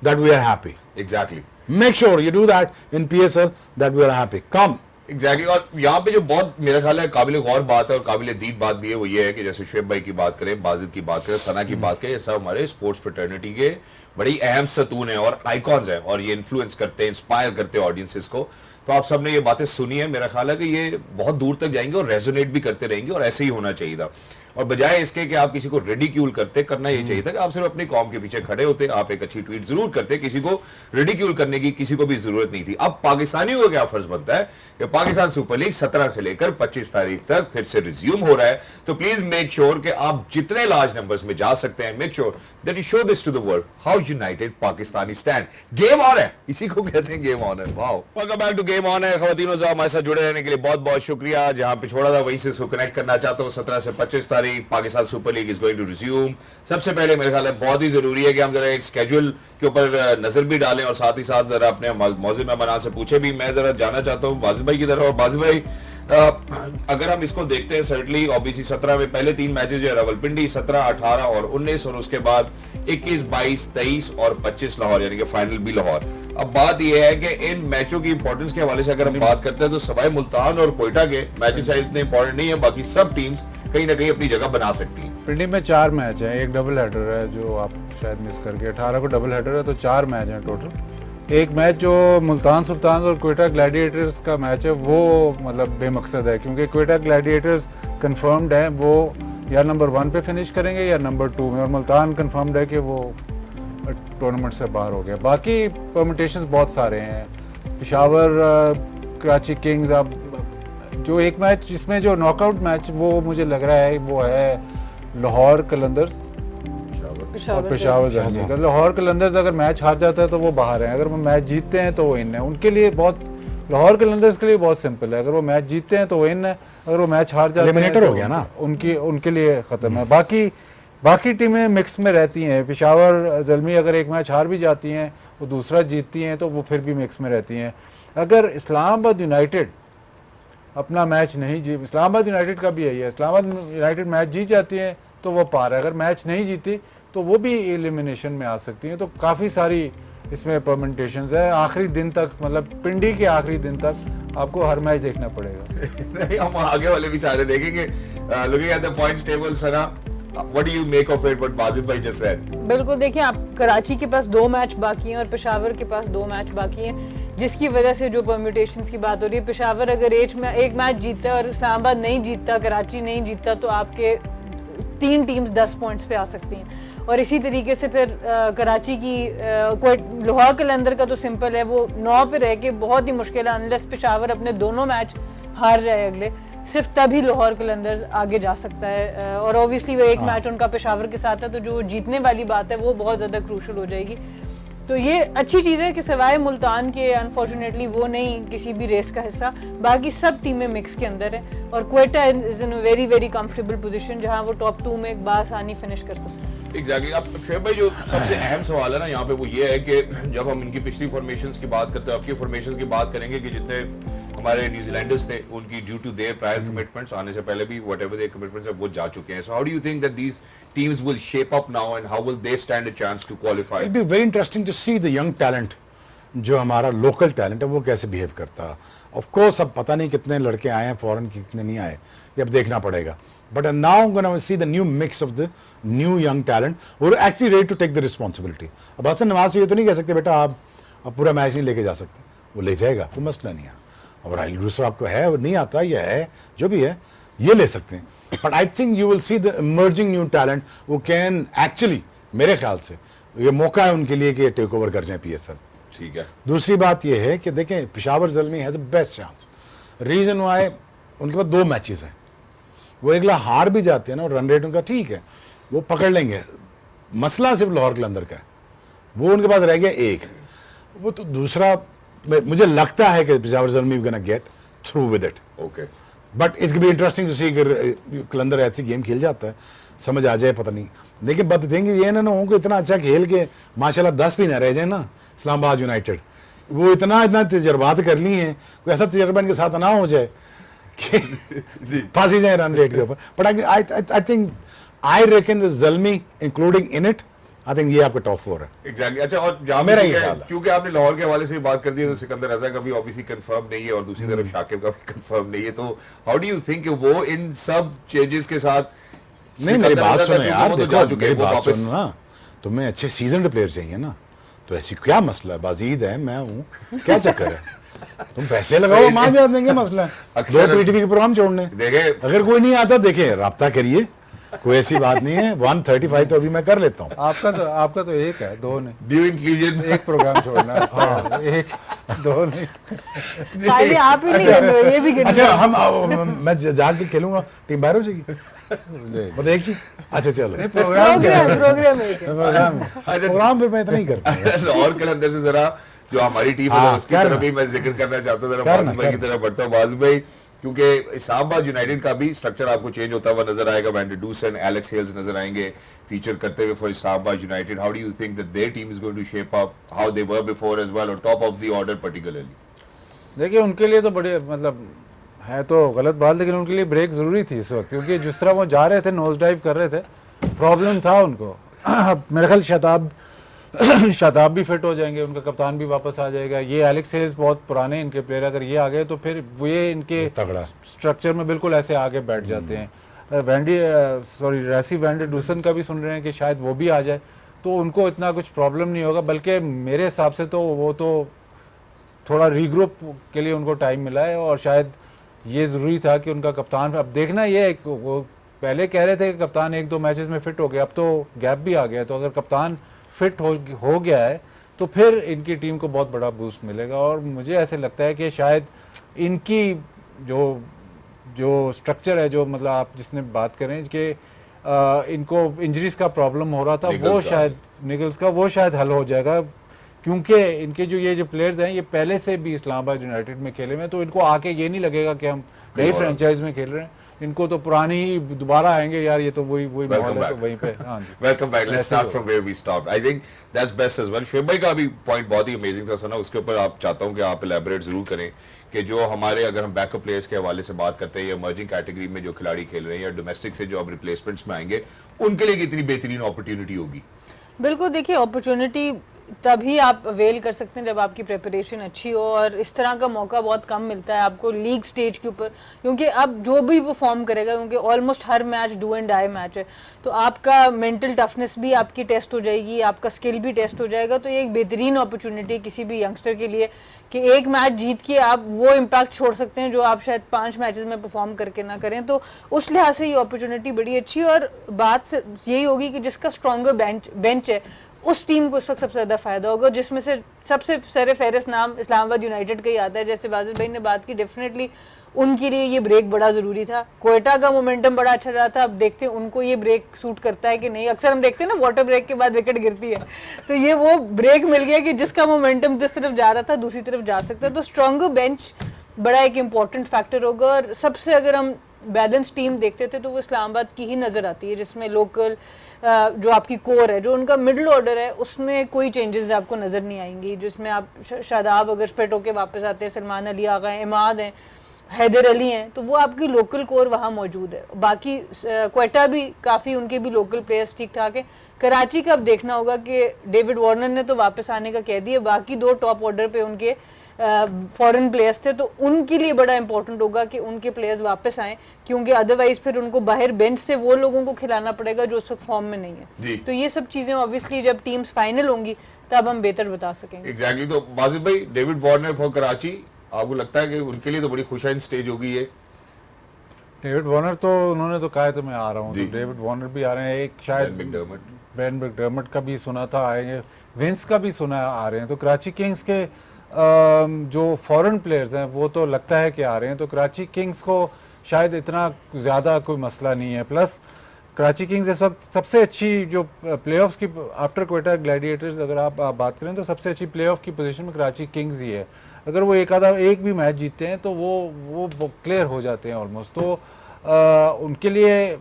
that we are happy. Exactly. Make sure you do that in PSL, that we are happy. Come. Exactly. और यहाँ पे जो बहुत मेरा ख्याल है काबिल गौर बात है और काबिल दीद बात भी है, वो ये है कि जैसे शुएब भाई की बात करें, बाजिद की बात करें, सना की बात करें, ये सब हमारे स्पोर्ट्स फ्रेटर्निटी के बड़ी अहम सतून है और आइकॉन्स हैं, और ये इन्फ्लुएंस करते हैं, इंस्पायर करते हैं ऑडियंसेस को। तो आप सबने ये बातें सुनी है, मेरा ख्याल है कि ये बहुत दूर तक जाएंगे और रेजोनेट भी करते रहेंगे, और ऐसे ही होना चाहिए था। और बजाय इसके कि आप किसी को रिडिक्यूल करना ये चाहिए था कि आप सिर्फ अपनी कौम के पीछे खड़े होते, आप एक अच्छी ट्वीट जरूर करते, किसी को रिडिक्यूल करने की किसी को भी जरूरत नहीं थी। अब पाकिस्तानियों का क्या फर्ज बनता है कि पाकिस्तान सुपर लीग 17 से लेकर 25 तारीख तक फिर से रिज्यूम हो रहा है, तो प्लीज मेक श्योर कि आप जितने लार्ज नंबर्स में जा सकते हैं, make sure that you show this to the world how united Pakistani stand. Game on है, इसी को कहते हैं गेम ऑन है। Wow, welcome back to game on है। खवातीनो साहब, हमारे साथ जुड़े रहने के लिए बहुत बहुत शुक्रिया। जहां पे छोड़ा था वहीं से इसको कनेक्ट करना चाहता हूँ। 17 से 25 तारीख Pakistan super league is going to resume. सबसे पहले मेरे ख्याल है बहुत ही जरूरी है कि हम जरा एक स्केड्यूल के ऊपर नजर भी डालें और साथ ही साथ जरा अपने मौजूद मेहमान से पूछे भी। मैं जरा जानना चाहता हूँ बाजिद भाई की तरफ। और बाजिद भाई, अगर हम इसको देखते हैं सर्टनली ओबीसी 17 में पहले 3 मैचेस जो है रावलपिंडी 17, 18 और 19, और उसके बाद 21, 22, 23 और 25 लाहौर, यानी कि फाइनल भी लाहौर। अब बात यह है कि इन मैचों की इंपॉर्टेंस के हवाले से अगर हम बात करते हैं तो सवाए मुल्तान और कोयटा के मैचेस शायद इतने इंपॉर्टेंट नहीं है, बाकी सब टीम्स कहीं ना कहीं अपनी जगह बना सकती हैं। पिंडी में 4 मैच हैं, एक डबल हेडर है जो आप शायद मिस करके, 18 को डबल हेडर है तो 4 मैच हैं टोटल। एक मैच जो मुल्तान सुल्तान और कोयटा ग्लैडिएटर्स का मैच है वो मतलब बेमकसद है, क्योंकि कोयटा ग्लैडिएटर्स कंफर्म्ड है वो या नंबर 1 पे फिनिश करेंगे या नंबर 2 में, और मुल्तान कंफर्म्ड है कि वो टूर्नामेंट से बाहर हो गया। बाकी परमिटेशंस बहुत सारे हैं, पेशावर कराची किंग्स, अब जो एक मैच जिसमें जो नॉकआउट मैच वो मुझे लग रहा है वो है लाहौर कलंदर्स और पेशावर ज़ल्मी का। लाहौर कलंदर्स अगर मैच हार जाता है तो वो बाहर है, अगर वो मैच जीतते हैं तो वो इन है। उनके लिए बहुत, लाहौर कलंदर्स के लिए बहुत सिंपल है, अगर वो मैच जीतते हैं तो वो इन है, अगर वो मैच हार जाते हैं एलिमिनेटर तो हो गया ना, उनके लिए ख़त्म है। बाकी टीमें मिक्स में रहती हैं। पेशावर ज़ल्मी अगर एक मैच हार भी जाती हैं, वो दूसरा जीतती हैं तो वो फिर भी मिक्स में रहती हैं। अगर इस्लामाबाद यूनाइटेड अपना मैच नहीं जीत, इस्लामाबाद यूनाइटेड का भी यही है, इस्लामाबाद यूनाइटेड मैच जीत जाती है तो वो पार है, अगर मैच नहीं जीती तो वो भी एलिमिनेशन में आ सकती हैं। तो काफ़ी सारी इसमें परमिटेशंस है। आखिरी दिन तक, मतलब पिंडी के आखिरी दिन तक आपको हर मैच देखना पड़ेगा। नहीं, हम आगे वाले भी सारे देखेंगे। Looking at the points table, Sana, what do you make of it what Wajid भाई जस्ट सेड? बिल्कुल, देखिए आप, कराची के पास 2 मैच बाकी हैं और पेशावर के पास 2 मैच बाकी हैं, जिसकी वजह से जो परम्यूटेशंस की बात हो रही है, पेशावर अगर एक मैच जीतता है और इस्लामाबाद नहीं जीतता, कराची नहीं जीतता, तो आपके 3 टीम्स 10 पॉइंट्स पे आ सकती हैं। और इसी तरीके से फिर कराची की लाहौर कलंदर का तो सिंपल है, वो 9 पे रह के बहुत ही मुश्किल है, अनलेस पेशावर अपने दोनों मैच हार जाए अगले, सिर्फ तभी लाहौर कलंदर्स आगे जा सकता है। और ऑब्वियसली वो एक मैच उनका पेशावर के साथ है, तो जो जीतने वाली बात है वो बहुत ज़्यादा क्रूशल हो जाएगी। तो ये अच्छी चीज़ है कि सिवाय मुल्तान के अनफॉर्चुनेटली वो नहीं किसी भी रेस का हिस्सा, बाकी सब टीमें मिक्स के अंदर हैं और Quetta is in very very comfortable position जहां वो टॉप 2 में बासानी फिनिश कर सकते हैं। एग्जैक्टली। अब शेख भाई, जो सबसे अहम सवाल है ना यहाँ पे वो ये है कि जब हम इनकी पिछली फॉर्मेशंस की बात करते हैं, अब की फॉर्मेशंस की बात करेंगे कि जितने हमारे न्यूजीलैंडर्स थे उनकी due to their prior commitments आने से पहले भी व्हाटएवर देयर कमिटमेंट्स है वो जा चुके हैं। So how do you think that these teams will shape up now and how will they stand a chance to qualify? It be very interesting to see the young talent, जो हमारा लोकल टैलेंट है वो कैसे बिहेव करता है। ऑफ कोर्स अब पता नहीं कितने लड़के आए हैं फॉरेन के, कितने नहीं आए, ये अब देखना पड़ेगा। But now gonna see the new mix of the new young talent और actually ready to take the responsibility. अब हसन नवाज ये तो नहीं कह सकते बेटा आप अब पूरा मैच नहीं लेके जा सकते, वो ले जाएगा, कोई मसला नहीं है। और राइल दूसरा आपको है और नहीं आता, ये है जो भी है ये ले सकते हैं। But I think you will see the emerging new talent वो कैन एक्चुअली, मेरे ख्याल से ये मौका है उनके लिए कि टेक ओवर कर जाए PSL। ठीक है। दूसरी बात यह है कि देखें Peshawar Zalmi has a best chance. Reason why उनके पास 2 मैचेस हैं, वो अगला हार भी जाते हैं ना और रन रेट उनका ठीक है, वो पकड़ लेंगे। मसला सिर्फ लाहौर कलंदर का है, वो उनके पास रह गया 1। वो तो दूसरा मुझे लगता है कि Peshawar Zalmi gonna get through with it. Okay, but it's be interesting to see कि कलंदर ऐसी गेम खेल जाता है, समझ आ जाए पता नहीं। लेकिन बात थिंग ये ना हो कि इतना अच्छा खेल के माशाल्लाह 10 भी ना रह जाए ना इस्लामाबाद यूनाइटेड, वो इतना तजर्बात कर ली हैं, कोई ऐसा तजर्बा इनके साथ ना हो जाए कि फांसी जाए रन रेट के ऊपर। But I think I reckon Zalmi including in it, I think ये आपका टॉप 4 है। एग्जैक्टली। अच्छा, और जहाँ मेरा पे ये ख्याल है। क्योंकि आपने लाहौर के हवाले से बात कर दी तो सिकंदर रजा का भी ऑब्वियसली कंफर्म नहीं है और दूसरी तरफ शाकिब का भी कंफर्म नहीं है, तो हाउ डू यू थिंक वो इन सब चेंजेस के साथ? नहीं, मेरी बात सिकंदर सुनो रजा यार, तो जा देखो चुके मेरी हैं, वो बात वापस- सुनो ना, तुम्हें अच्छे सीजनड प्लेयर चाहिए ना, तो ऐसी क्या मसला है? बाजीद है, मैं हूँ, क्या चक्कर है? तुम पैसे लगाओ, हम आ जा देंगे, मसला है। 2 अक्सर- PTV के प्रोग्राम छोड़ने, देखे अगर कोई नहीं आता देखे राब्ता करिए, कोई ऐसी बात नहीं है। 135 तो अभी मैं कर लेता हूँ। आपका तो एक है, 2 नहीं, ड्यू इंक्लूजन एक प्रोग्राम छोड़ना है। हाँ, 1 2 नहीं। खाली आप ही नहीं गिन रहे, ये भी गिन अच्छा, रहे। मैं जाके खेलूंगा, टीम बाहर हो जाएगी, बस एक ही। अच्छा चलो, प्रोग्राम एक है। प्रोग्राम पे मैं इतना ही करता हूँ। लाहौर कलंदर से जरा जो हमारी टीम है हाँ, उसकी करना। तरफ भी मैं जिक्र करना चाहता हूँ, जरा करना, बाजू भाई की करना। तरफ बढ़ता हूँ। बाजू भाई, क्योंकि इस्लामाबाद यूनाइटेड का भी स्ट्रक्चर आपको चेंज होता हुआ नजर आएगा। वैन डूसन, एलेक्स हेल्स नजर आएंगे फीचर करते हुए for Islamabad United. How do you think that their team is going to shape up how they were before as well, और top of the order particularly? देखिए उनके लिए तो बड़े, मतलब है तो गलत बात, लेकिन उनके लिए ब्रेक ज़रूरी थी इस वक्त, क्योंकि जिस तरह वो जा रहे थे, नोज डाइव कर रहे थे, प्रॉब्लम था उनको। मेरे ख्याल शादाब भी फिट हो जाएंगे, उनका कप्तान भी वापस आ जाएगा। ये एलेक्स हेज बहुत पुराने इनके प्लेयर, अगर ये आ गए तो फिर वो ये इनके तगड़ा स्ट्रक्चर में बिल्कुल ऐसे आगे बैठ जाते हैं। रेसी वैंडरडूसन का भी सुन रहे हैं कि शायद वो भी आ जाए, तो उनको इतना कुछ प्रॉब्लम नहीं होगा। बल्कि मेरे हिसाब से तो वो तो थोड़ा रीग्रुप के लिए उनको टाइम मिला है, और शायद ये ज़रूरी था कि उनका कप्तान, अब देखना ये है कि वो पहले कह रहे थे कि कप्तान 1-2 मैचेस में फिट हो गया, अब तो गैप भी आ गया, तो अगर कप्तान फिट हो गया है तो फिर इनकी टीम को बहुत बड़ा बूस्ट मिलेगा। और मुझे ऐसे लगता है कि शायद इनकी जो स्ट्रक्चर है, जो मतलब आप जिसने बात करें कि इनको इंजरीज का प्रॉब्लम हो रहा था, वो शायद निगल्स का वो शायद हल हो जाएगा, क्योंकि इनके जो प्लेयर्स हैं ये पहले से भी इस्लामाबाद यूनाइटेड में खेले हुए हैं, तो इनको आके ये नहीं लगेगा कि हम नई फ्रेंचाइज में खेल रहे हैं। इनको तो पुरानी ही दोबारा आएंगे, यार ये तो वही माहौल है, तो वहीं पे। हाँ जी, welcome back, let's start from where we stopped. I think that's best as well. Shoaib भाई का भी पॉइंट बहुत ही अमेजिंग था सना, उसके ऊपर आप चाहता हूं कि आप एलैबोरेट जरूर करें कि जो हमारे, अगर हम बैकअप प्लेयर्स के हवाले से बात करते हैं, या इमर्जिंग कैटेगरी में जो खिलाड़ी खेल रहे हैं, या डोमेस्टिक से जो अब रिप्लेसमेंट्स में आएंगे, उनके लिए कितनी बेहतरीन अपॉर्चुनिटी होगी। बिल्कुल, देखिए अपॉर्चुनिटी तभी आप अवेल कर सकते हैं जब आपकी प्रिपरेशन अच्छी हो, और इस तरह का मौका बहुत कम मिलता है आपको लीग स्टेज के ऊपर, क्योंकि अब जो भी परफॉर्म करेगा, क्योंकि ऑलमोस्ट हर match do and die match है, तो आपका मेंटल टफनेस भी आपकी टेस्ट हो जाएगी, आपका स्किल भी टेस्ट हो जाएगा। तो ये एक बेहतरीन अपॉर्चुनिटी है किसी भी यंगस्टर के लिए कि एक मैच जीत के आप वो इम्पैक्ट छोड़ सकते हैं जो आप शायद 5 मैचेस में परफॉर्म करके ना करें। तो उस लिहाज से ये अपॉर्चुनिटी बड़ी अच्छी है, और बात यही होगी कि जिसका स्ट्रॉन्गर बेंच है उस टीम को इस वक्त सबसे ज़्यादा फायदा होगा, जिसमें से सबसे सर फहरिस्त नाम इस्लामाबाद यूनाइटेड का ही आता है। जैसे बाजिल भाई ने बात की, डेफिनेटली उनके लिए ये ब्रेक बड़ा ज़रूरी था। क्वेटा का मोमेंटम बड़ा अच्छा रहा था, अब देखते हैं उनको ये ब्रेक सूट करता है कि नहीं। अक्सर हम देखते हैं ना वाटर ब्रेक के बाद विकेट गिरती है, तो ये वो ब्रेक मिल गया कि जिसका मोमेंटम जिस तरफ जा रहा था दूसरी तरफ जा सकता है। तो स्ट्रॉन्गर बेंच बड़ा एक इम्पॉर्टेंट फैक्टर होगा, और सबसे अगर हम बैलेंस टीम देखते थे तो वो इस्लामाबाद की ही नज़र आती है, जिसमें लोकल जो आपकी कोर है, जो उनका मिडिल ऑर्डर है, उसमें कोई चेंजेस आपको नज़र नहीं आएंगी। जिसमें आप शादाब अगर फिट होकर वापस आते हैं, सलमान अली आ गए, इमाद हैं, हैदर अली हैं, तो वो आपकी लोकल कोर वहाँ मौजूद है। बाकी क्वेटा भी काफ़ी, उनके भी लोकल प्लेयर्स ठीक ठाक है। कराची का अब देखना होगा कि डेविड वार्नर ने तो वापस आने का कह दिया, बाकी 2 टॉप ऑर्डर पे उनके फॉरेन प्लेयर्स थे, तो उनके लिए बड़ा इंपॉर्टेंट होगा कि उनके प्लेयर्स वापस आएँ, क्योंकि अदरवाइज फिर उनको बाहर बेंच से वो लोगों को खिलाना पड़ेगा जो उस वक्त फॉर्म में नहीं है। तो ये सब चीज़ें ऑब्वियसली जब टीम्स फाइनल होंगी तब हम बेहतर बता सकेंगे। एग्जैक्टली। तो बाजिल भाई, डेविड वार्नर फॉर कराची, आपको लगता है कि उनके लिए तो बड़ी खुशाइन स्टेज होगी ये? डेविड वार्नर तो उन्होंने तो कहा है तो मैं आ रहा हूँ, तो डेविड वार्नर भी आ रहे हैं। एक शायद बेन मैकडर्मट का भी सुना था आएंगे, विंस का भी सुना आ रहे हैं। तो कराची किंग्स के जो फॉरेन प्लेयर्स हैं वो तो लगता है कि आ रहे हैं, तो कराची किंग्स को शायद इतना ज़्यादा कोई मसला नहीं है। प्लस कराची किंग्स इस वक्त सबसे अच्छी जो प्लेऑफ्स की, आफ्टर क्वेटा ग्लैडिएटर्स अगर आप बात करें तो सबसे अच्छी प्लेऑफ की पोजीशन में कराची किंग्स ही है। अगर वो एक भी मैच जीतते हैं तो वो क्लियर हो जाते हैं ऑलमोस्ट। तो उनके लिए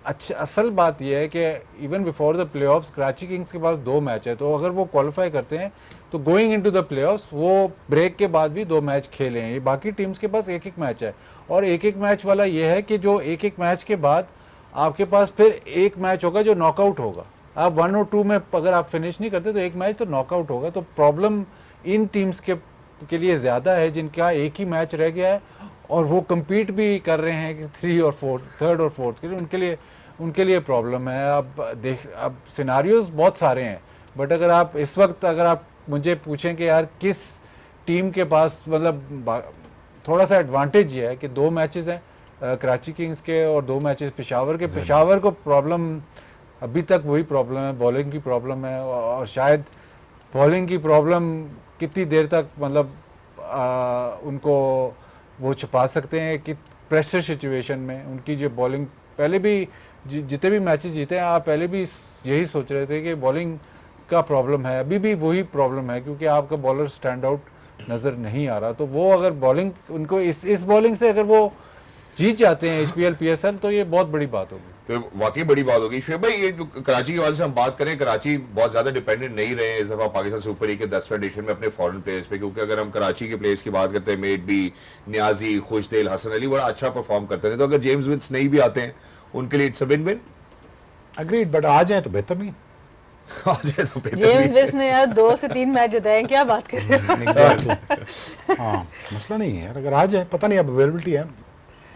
अच्छा, असल बात यह है कि even before the playoffs Karachi Kings के पास 2 मैच है, तो अगर वो क्वालिफाई करते हैं तो गोइंग इनटू द प्लेऑफ्स वो ब्रेक के बाद भी 2 मैच खेले हैं। बाकी टीम्स के पास 1-1 मैच है, और 1-1 मैच वाला ये है कि जो 1-1 मैच के बाद आपके पास फिर एक मैच होगा जो नॉकआउट होगा। आप 1 और 2 में अगर आप फिनिश नहीं करते तो एक मैच तो नॉकआउट होगा। तो प्रॉब्लम इन टीम्स के लिए ज़्यादा है जिनका एक ही मैच रह गया है, और वो कम्पीट भी कर रहे हैं कि 3 और 4, 3rd और 4th के लिए, उनके लिए प्रॉब्लम है। अब सिनारियोज बहुत सारे हैं, बट अगर आप इस वक्त अगर आप मुझे पूछें कि यार किस टीम के पास मतलब थोड़ा सा एडवांटेज ये है कि 2 मैचेस हैं कराची किंग्स के और 2 मैचेस पेशावर के। पेशावर को प्रॉब्लम अभी तक वही प्रॉब्लम है, बॉलिंग की प्रॉब्लम है, और शायद बॉलिंग की प्रॉब्लम कितनी देर तक मतलब उनको वो छुपा सकते हैं कि प्रेशर सिचुएशन में उनकी जो बॉलिंग, पहले भी जितने भी मैचेस जीते हैं आप पहले भी यही सोच रहे थे कि बॉलिंग का प्रॉब्लम है, अभी भी वही प्रॉब्लम है, क्योंकि आपका बॉलर स्टैंड आउट नज़र नहीं आ रहा। तो वो अगर बॉलिंग उनको इस बॉलिंग से अगर वो जीत जाते हैं HPL PSL तो ये बहुत बड़ी बात होगी। तो वाकई बड़ी बात होगी। शुएब भाई, ये जो कराची के हवाले से हम बात करें, कराची बहुत ज्यादा डिपेंडेंट नहीं रहे हैं इस दफा पाकिस्तान सुपर लीग के 10वें एडिशन में अपने फॉरेन प्लेयर्स पे, क्योंकि अगर हम कराची के प्लेयर्स की बात करते हैं, मेड भी, न्याजी, खुशदिल, हसन अली बड़ा अच्छा परफॉर्म करते हैं। तो अगर जेम्स विंस नहीं भी आते हैं उनके लिए it's a win win. Agreed, but आ जाए तो बेहतर नहीं। आ जाए तो बेहतर जेम्स भी। विस ने यार 2 से 3 मैच जिताए, क्या बात कर रहे हो? एग्जैक्टली हाँ, मसला नहीं है यार, अगर आ जाए, पता नहीं अब अवेलेबिलिटी है,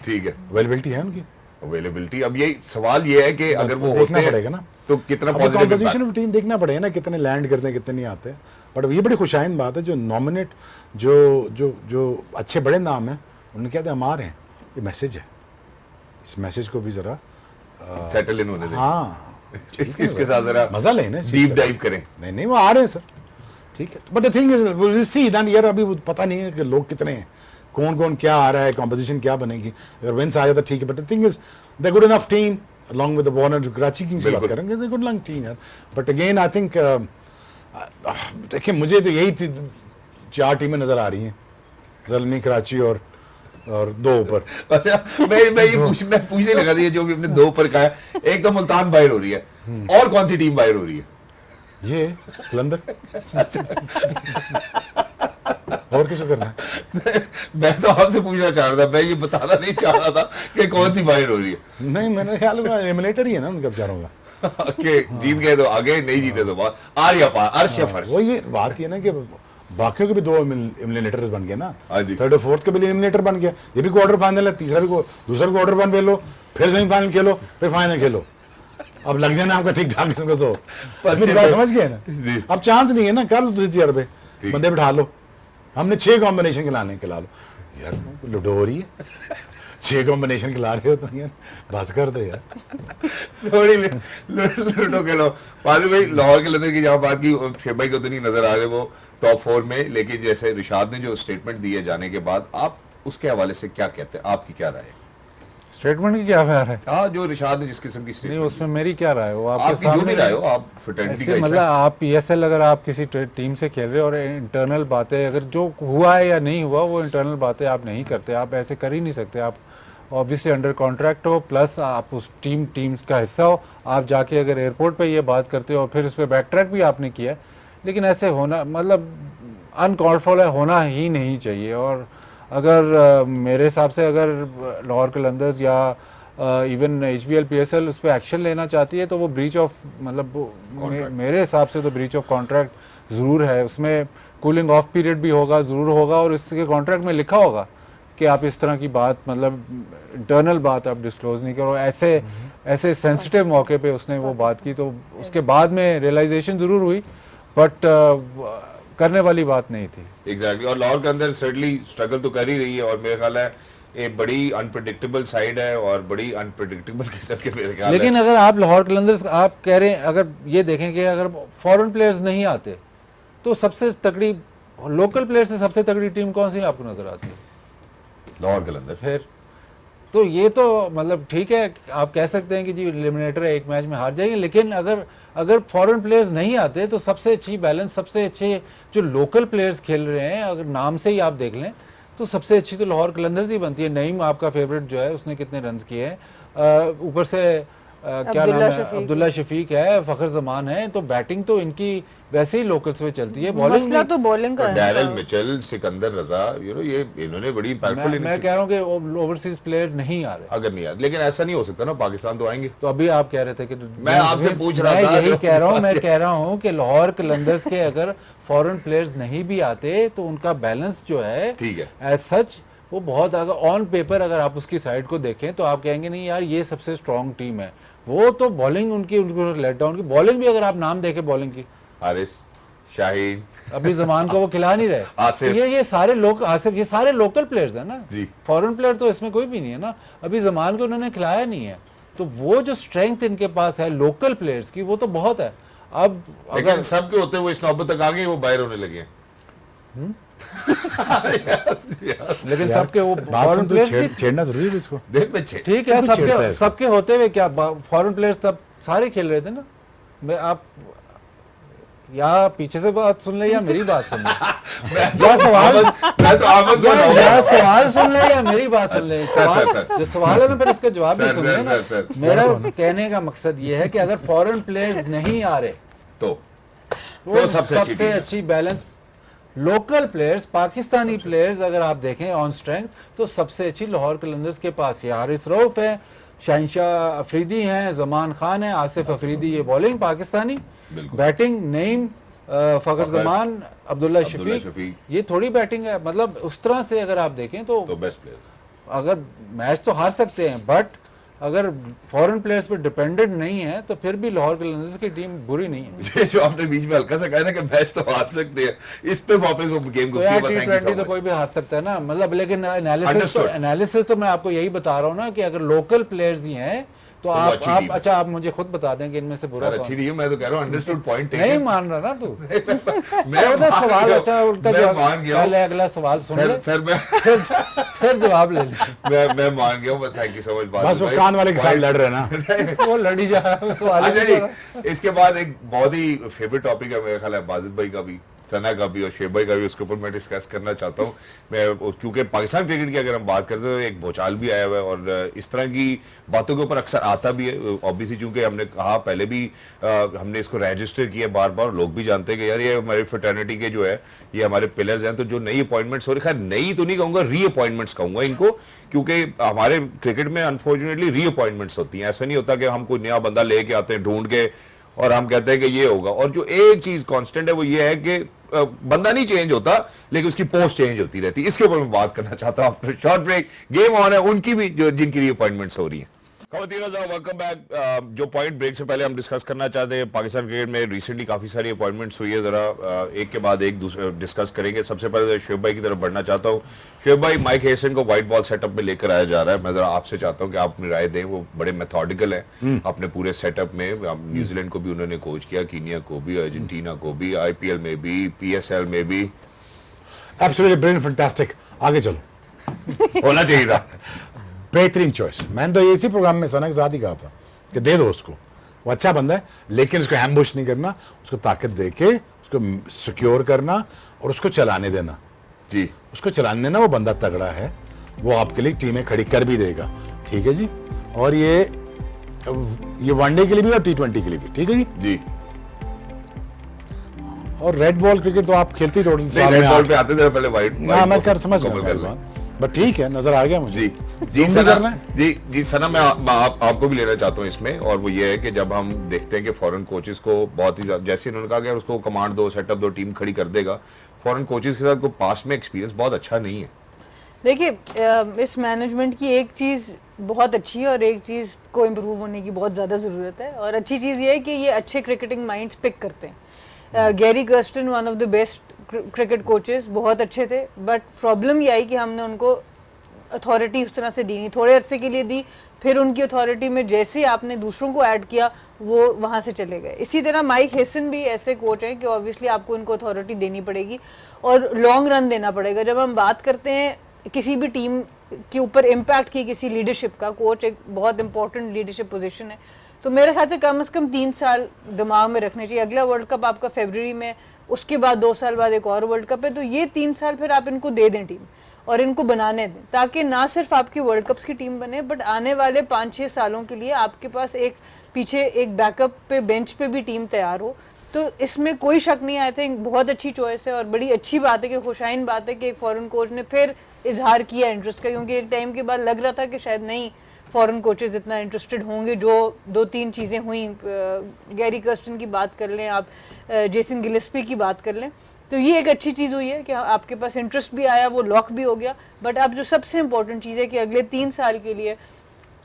ठीक है, अवेलेबिलिटी है उनकी, अवेलेबिलिटी। अब यही सवाल ये है कि अगर वो देखना होते हैं पड़ेगा ना, तो कितना अब पॉजिटिव कॉम्पोजिशन ऑफ टीम देखना पड़ेगा ना, कितने लैंड करते हैं कितने नहीं आते। बट ये बड़ी खुशाइंद बात है, जो नॉमिनेट जो जो जो अच्छे बड़े नाम हैं उन्होंने क्या हम आ रहे हैं, ये मैसेज है, इस मैसेज को भी जरा सेटल इन होने दें, हाँ इसके साथ जरा मजा लेना इस चीज़ डीप का। डाइव करें। नहीं नहीं वो आ रहे हैं सर, ठीक है, but the thing is will see that यार, अभी वो पता नहीं है कि लोग कितने हैं, कौन कौन क्या आ रहा है, कॉम्पोजिशन क्या बनेगी। अगर विंस आ जाता ठीक है, but the thing is the good enough team along with the Warner Karachi Kings की बात बिल्कुल। करेंगे, गुड लंग टीम यार। बट अगेन आई थिंक देखिए मुझे तो यही 4 टीमें नजर आ रही हैं, ज़ल्मी, कराची और 2 ऊपर। अच्छा, मैं ये पूछने लगा था, ये जो भी हमने 2 पर कहा है, एक तो मुल्तान बाहर हो रही है, और कौन सी टीम बाहर हो रही है? ये कलंदर और किसी करना है? मैं तो आपसे पूछना चाह रहा था, मैं ये बताना नहीं चाह रहा था कि कौन सी बाहर हो रही है। नहीं मैंने ख्याल एमुलेटर ही है ना उनका बेचारों का। कि जीत गए तो आगे, नहीं जीते तो बाहर, आर या पार, अर्श या फर्श। वो ये बात ये ना कि बाकियों के भी 2 एलिमिनेटर्स बन गए ना, हाँ जी। 3rd और 4th के भी एलिमिनेटर बन गया, ये भी क्वार्टर फाइनल है, तीसरा भी दूसरा क्वार्टर फाइनल खेलो, फिर सेमीफाइनल खेलो, फिर फाइनल खेलो, अब लग जाना आपका ठीक ठाक किस्म का सो। मेरी बात समझ गए जी। ना, अब चांस नहीं है ना, कर लो 2 पे ठीक। बंदे बिठा लो, हमने 6 कॉम्बिनेशन खिला लो यार, लूडो हो रही है 6 कॉम्बिनेशन खिला रहे हो तो यार बस कर दो यार। थोड़ी लूडो खेलो। बात भाई लाहौर के लंदर की जहाँ बात की, शेख भाई को तो नहीं नजर आ रहे वो टॉप 4 में, लेकिन जैसे रिशाद ने जो स्टेटमेंट दी है जाने के बाद, आप उसके हवाले से क्या कहते हैं, आपकी क्या राय है? स्टेटमेंट की क्या राय है? हाँ, जो रिशाद ने जिस किस्म की नहीं, स्टेटमेंट उसमें मेरी क्या राय है, वो आपके आपकी जो भी सामने राय हो, आप फ्रेटर्निटी का ऐसे, मतलब हिस्सा हैं। आप पीएसएल अगर आप किसी टीम से खेल रहे हो और इंटरनल बातें, अगर जो हुआ है या नहीं हुआ, वो इंटरनल बातें आप नहीं करते, आप ऐसे कर ही नहीं सकते। आप ऑब्वियसली अंडर कॉन्ट्रैक्ट हो, प्लस आप उस टीम्स का हिस्सा हो, आप जाके अगर एयरपोर्ट पे ये बात करते हो और फिर उस पर बैक ट्रैक भी आपने किया, लेकिन ऐसे होना मतलब अनकॉल्ड फॉर होना ही नहीं चाहिए। और अगर मेरे हिसाब से अगर लाहौर कलंदर्स या इवन HBL PSL उस पर एक्शन लेना चाहती है तो वो ब्रीच ऑफ मतलब मेरे हिसाब से तो ब्रीच ऑफ कॉन्ट्रैक्ट ज़रूर है, उसमें कूलिंग ऑफ पीरियड भी होगा, ज़रूर होगा, और इसके कॉन्ट्रैक्ट में लिखा होगा कि आप इस तरह की बात, मतलब इंटरनल बात आप डिस्क्लोज नहीं करो। ऐसे सेंसिटिव मौके पे उसने वो बात की, तो उसके बाद में रियलाइजेशन ज़रूर हुई, बट करने वाली बात नहीं थी। एग्जैक्टली। और लाहौर के अंदर सर्टनली स्ट्रगल तो कर ही रही है, और मेरे ख्याल है एक बड़ी अनप्रेडिक्टेबल साइड है और बड़ी अनप्रेडिक्टेबल किस्म के मेरे ख्याल लेकिन अगर आप लाहौर कलंदर्स आप कह रहे हैं, अगर ये देखें कि अगर फॉरेन प्लेयर्स नहीं आते तो सबसे तगड़ी लोकल प्लेयर से सबसे तगड़ी टीम कौन सी आपको नजर आती है? लाहौर के अंदर फिर तो ये तो मतलब ठीक है, आप कह सकते हैं कि जी एलिमिनेटर है, एक मैच में हार जाएंगे, लेकिन अगर फॉरेन प्लेयर्स नहीं आते तो सबसे अच्छी बैलेंस, सबसे अच्छे जो लोकल प्लेयर्स खेल रहे हैं, अगर नाम से ही आप देख लें तो सबसे अच्छी तो लाहौर कलंदर्स ही बनती है। नईम आपका फेवरेट जो है, उसने कितने रन्स किए हैं, ऊपर से क्या नाम है, अब्दुल्ला शफीक है, फखर जमान है, तो बैटिंग तो इनकी वैसे ही लोकल्स में चलती है। बॉलिंग मसला तो बॉलिंग का है डैरल ना। मिचेल, सिकंदर रजा, ये इन्होंने बड़ी इंपैक्टफुल मैं कह रहा हूँ कि ओवरसीज प्लेयर नहीं आ रहे, अगर नहीं यार, लेकिन ऐसा नहीं हो सकता ना, पाकिस्तान तो आएंगे। तो अभी आप कह रहे थे कि मैं आपसे पूछ रहा था, मैं यही कह रहा हूँ, मैं कह रहा हूँ कि लाहौर कलंदर्स के अगर फॉरेन प्लेयर्स नहीं भी आते तो उनका बैलेंस जो है ठीक है, एज सच वो बहुत, अगर ऑन पेपर अगर आप उसकी साइड को देखें तो आप कहेंगे नहीं यार ये सबसे स्ट्रॉन्ग टीम है। वो तो बॉलिंग उनको लेट डाउन की बॉलिंग भी, अगर आप नाम देखें बॉलिंग की, हारिस, शाहीन, अभी जमान को वो खिला नहीं रहे, आसिफ, ये सारे लोग, आसिफ, ये सारे लोकल प्लेयर्स हैं ना जी। फॉरेन प्लेयर तो इसमें कोई भी नहीं है ना, अभी जमान को उन्होंने खिलाया नहीं है, तो वो जो स्ट्रेंथ इनके पास है लोकल प्लेयर्स की वो तो बहुत है। अब लेकिन अगर सबके होते हुए इस नौबत तक आ गए, वो बाहर होने लगे हैं। लेकिन सबके वो बात फॉरेन सुन, तो प्लेयर्स छेड़ना जरूरी है इसको। देख बच्चे, ठीक है, कुछ छेड़ता है सबके इसको। सबके होते हुए क्या फॉरेन प्लेयर्स तब सारे खेल रहे थे ना। मैं आप या पीछे से बात सुन ले या मेरी बात सुन ले, या सवाल मैं तो आमद को रहा हूँ। या सवाल सुन ले या मेरी बात सुन ले। सर, सवाल- सर। जो सवाल है ना, फिर उसका जवाब भी सर, सुन ले सर, ना। Sir, sir. मेरा कहने का मकसद ये है कि अगर फॉरेन प्लेयर्स नहीं आ रहे तो तो सबसे अच्छी टीम। अच्छी balance local players, Pakistani players अगर आप देखें ऑन स्ट्रेंथ तो सबसे अच्छी लाहौर कलंदर्स के पास है। हारिस रऊफ है, शाहिनशाह अफरीदी हैं, जमान खान है, आसिफ अफरीदी, ये बॉलिंग पाकिस्तानी, बिल्कुल। बैटिंग नईम, फखर जमान, अब्दुल्ला शफीक, शफीक। ये थोड़ी बैटिंग है। मतलब उस तरह से अगर आप देखें तो बेस्ट प्लेयर अगर मैच तो हार सकते हैं, बट अगर फॉरेन प्लेयर्स पे डिपेंडेंट नहीं है तो फिर भी लाहौर कलंदर्स की टीम बुरी नहीं है। ये जो आपने बीच में हल्का सा कहा ना कि मैच तो हार सकते हैं, इस पे वापस वो गेम को तो यार बताएंगे T20 तो कोई भी हार सकता है ना। मतलब लेकिन एनालिसिस तो मैं आपको यही बता रहा हूँ ना कि अगर लोकल प्लेयर्स ही हैं तो वो आप अच्छी टीम है। अच्छा आप मुझे खुद बता दें कि इनमें से बुरा सर अच्छी नहीं है, मैं तो कह रहा हूँ अंडरस्टूड पॉइंट नहीं मान रहा ना तू। मैं वो तो सवाल अच्छा उनका मैं मान गया हूँ। पहले अगला सवाल सुन ले, सर मैं फिर जवाब ले ले। मैं मान गया हूँ। Thank you so much. बस वो कान वाले के साथ लड़ रहे हैं ना। वो लड़ी जा रहा है सवाल अच्छा ही जी, इसके बाद एक बहुत ही फेवरेट टॉपिक है मेरे ख्याल है बाजिद भाई का भी, सना का भी और शेब भाई का भी, उसके ऊपर मैं डिस्कस करना चाहता हूँ। मैं क्योंकि पाकिस्तान क्रिकेट की अगर हम बात करते हैं तो एक भूचाल भी आया हुआ है और इस तरह की बातों के ऊपर अक्सर आता भी है। ऑब्वियसली चूंकि हमने कहा पहले भी हमने इसको रजिस्टर किया बार बार, लोग भी जानते हैं कि यार ये हमारी फ्रेटर्निटी के जो है ये हमारे पिलर्स हैं। तो जो नई अपॉइंटमेंट्स हो रही, खैर नई तो नहीं कहूँगा, री अपॉइंटमेंट्स कहूँगा इनको, क्योंकि हमारे क्रिकेट में अनफॉर्चुनेटली री अपॉइंटमेंट्स होती हैं। ऐसा नहीं होता कि हम कोई नया बंदा लेके आते हैं ढूंढ के और हम कहते हैं कि ये होगा। और जो एक चीज कांस्टेंट है वो ये है कि बंदा नहीं चेंज होता लेकिन उसकी पोस्ट चेंज होती रहती है। इसके ऊपर मैं बात करना चाहता हूँ। After short break game on है उनकी भी जो जिनकी री अपॉइंटमेंट्स हो रही है। Welcome back. जो पॉइंट ब्रेक से पहले हम डिस्कस करना चाहते हैं, पाकिस्तान क्रिकेट में रिसेंटली काफी सारी अपॉइंटमेंट्स हुई है, जरा एक के बाद एक दूसरे डिस्कस करेंगे। सबसे पहले शेब भाई की तरफ बढ़ना चाहता हूँ। शेब भाई, माइक हेसन को व्हाइट बॉल सेटअप में लेकर आया जा रहा है, मैं जरा आपसे चाहता हूँ कि आप अपनी राय दें। वो बड़े मेथोडिकल हैं अपने पूरे सेटअप में। न्यूजीलैंड को भी उन्होंने कोच किया, कीनिया को भी, अर्जेंटीना को भी, IPL में भी, PSL में भी। Absolutely brilliant, fantastic. आगे चलो। होना चाहिए था। बेहतरीन चॉइस। मैंने तो इसी प्रोग्राम में सना के साथ ही कहा था कि दे दो उसको, वो अच्छा बंदा है, लेकिन उसको एम्बुश नहीं करना, उसको ताकत देके उसको सिक्योर करना और उसको चलाने देना जी। उसको चलाने देना। वो बंदा तगड़ा है, वो आपके लिए टीमें खड़ी कर भी देगा। ठीक है जी। और ये वनडे के लिए भी और T20 के लिए भी। ठीक है जी। जी। और रेड बॉल क्रिकेट तो आप खेलते ही टोटल साल रेड में बॉल 8। पे आते थे पहले व्हाइट। ना मैं कर समझ गया, बट ठीक है, नजर आ गया मुझे। जी जी Zoom भी सना, करना है? जी सना, मैं आपको भी लेना चाहता हूँ इसमें। और वो ये है कि जब हम देखते हैं कि फॉरेन कोचेस को बहुत ही जैसे उन्होंने कहा कि उसको कमांड दो, सेटअप दो, टीम खड़ी कर देगा, फॉरेन कोचेस के साथ को पास्ट में एक्सपीरियंस बहुत अच्छा नहीं है। देखिए इस मैनेजमेंट की एक चीज़ बहुत अच्छी है और एक चीज़ को इम्प्रूव होने की बहुत ज़्यादा ज़रूरत है। और अच्छी चीज़ ये है कि ये अच्छे क्रिकेटिंग माइंड्स पिक करते हैं। Gary Kirsten one of the best cricket coaches, बहुत अच्छे थे, बट प्रॉब्लम ये आई कि हमने उनको अथॉरिटी उस तरह से दी नहीं, थोड़े अरसे के लिए दी, फिर उनकी अथॉरिटी में जैसे ही आपने दूसरों को ऐड किया वो वहाँ से चले गए। इसी तरह माइक हेसन भी ऐसे कोच हैं कि ऑब्वियसली आपको इनको अथॉरिटी देनी पड़ेगी और लॉन्ग रन देना पड़ेगा। जब हम बात करते हैं किसी भी टीम के ऊपर इम्पैक्ट की किसी लीडरशिप का, कोच एक बहुत इंपॉर्टेंट लीडरशिप पोजीशन है, तो मेरे ख्याल से कम 3 साल दिमाग में रखने चाहिए। अगला वर्ल्ड कप आपका फरवरी में, उसके बाद 2 साल बाद एक और वर्ल्ड कप है, तो ये 3 साल फिर आप इनको दे दें टीम और इनको बनाने दें, ताकि ना सिर्फ आपकी वर्ल्ड कप्स की टीम बने बट आने वाले 5-6 सालों के लिए आपके पास एक पीछे एक बैकअप पे बेंच पे भी टीम तैयार हो। तो इसमें कोई शक नहीं, आई थिंक बहुत अच्छी चॉइस है और बड़ी अच्छी बात है कि खुशाइन बात है कि एक फॉरेन कोच ने फिर इजहार किया इंटरेस्ट का, क्योंकि एक टाइम के बाद लग रहा था कि शायद नहीं फॉरेन कोचेज इतना इंटरेस्टेड होंगे। जो 2-3 चीज़ें हुई, गैरी कर्स्टन की बात कर लें आप, जेसन गिलेस्पी की बात कर लें, तो ये एक अच्छी चीज़ हुई है कि आपके पास इंटरेस्ट भी आया, वो लॉक भी हो गया। बट अब जो सबसे इंपॉर्टेंट चीज़ है कि अगले 3 साल के लिए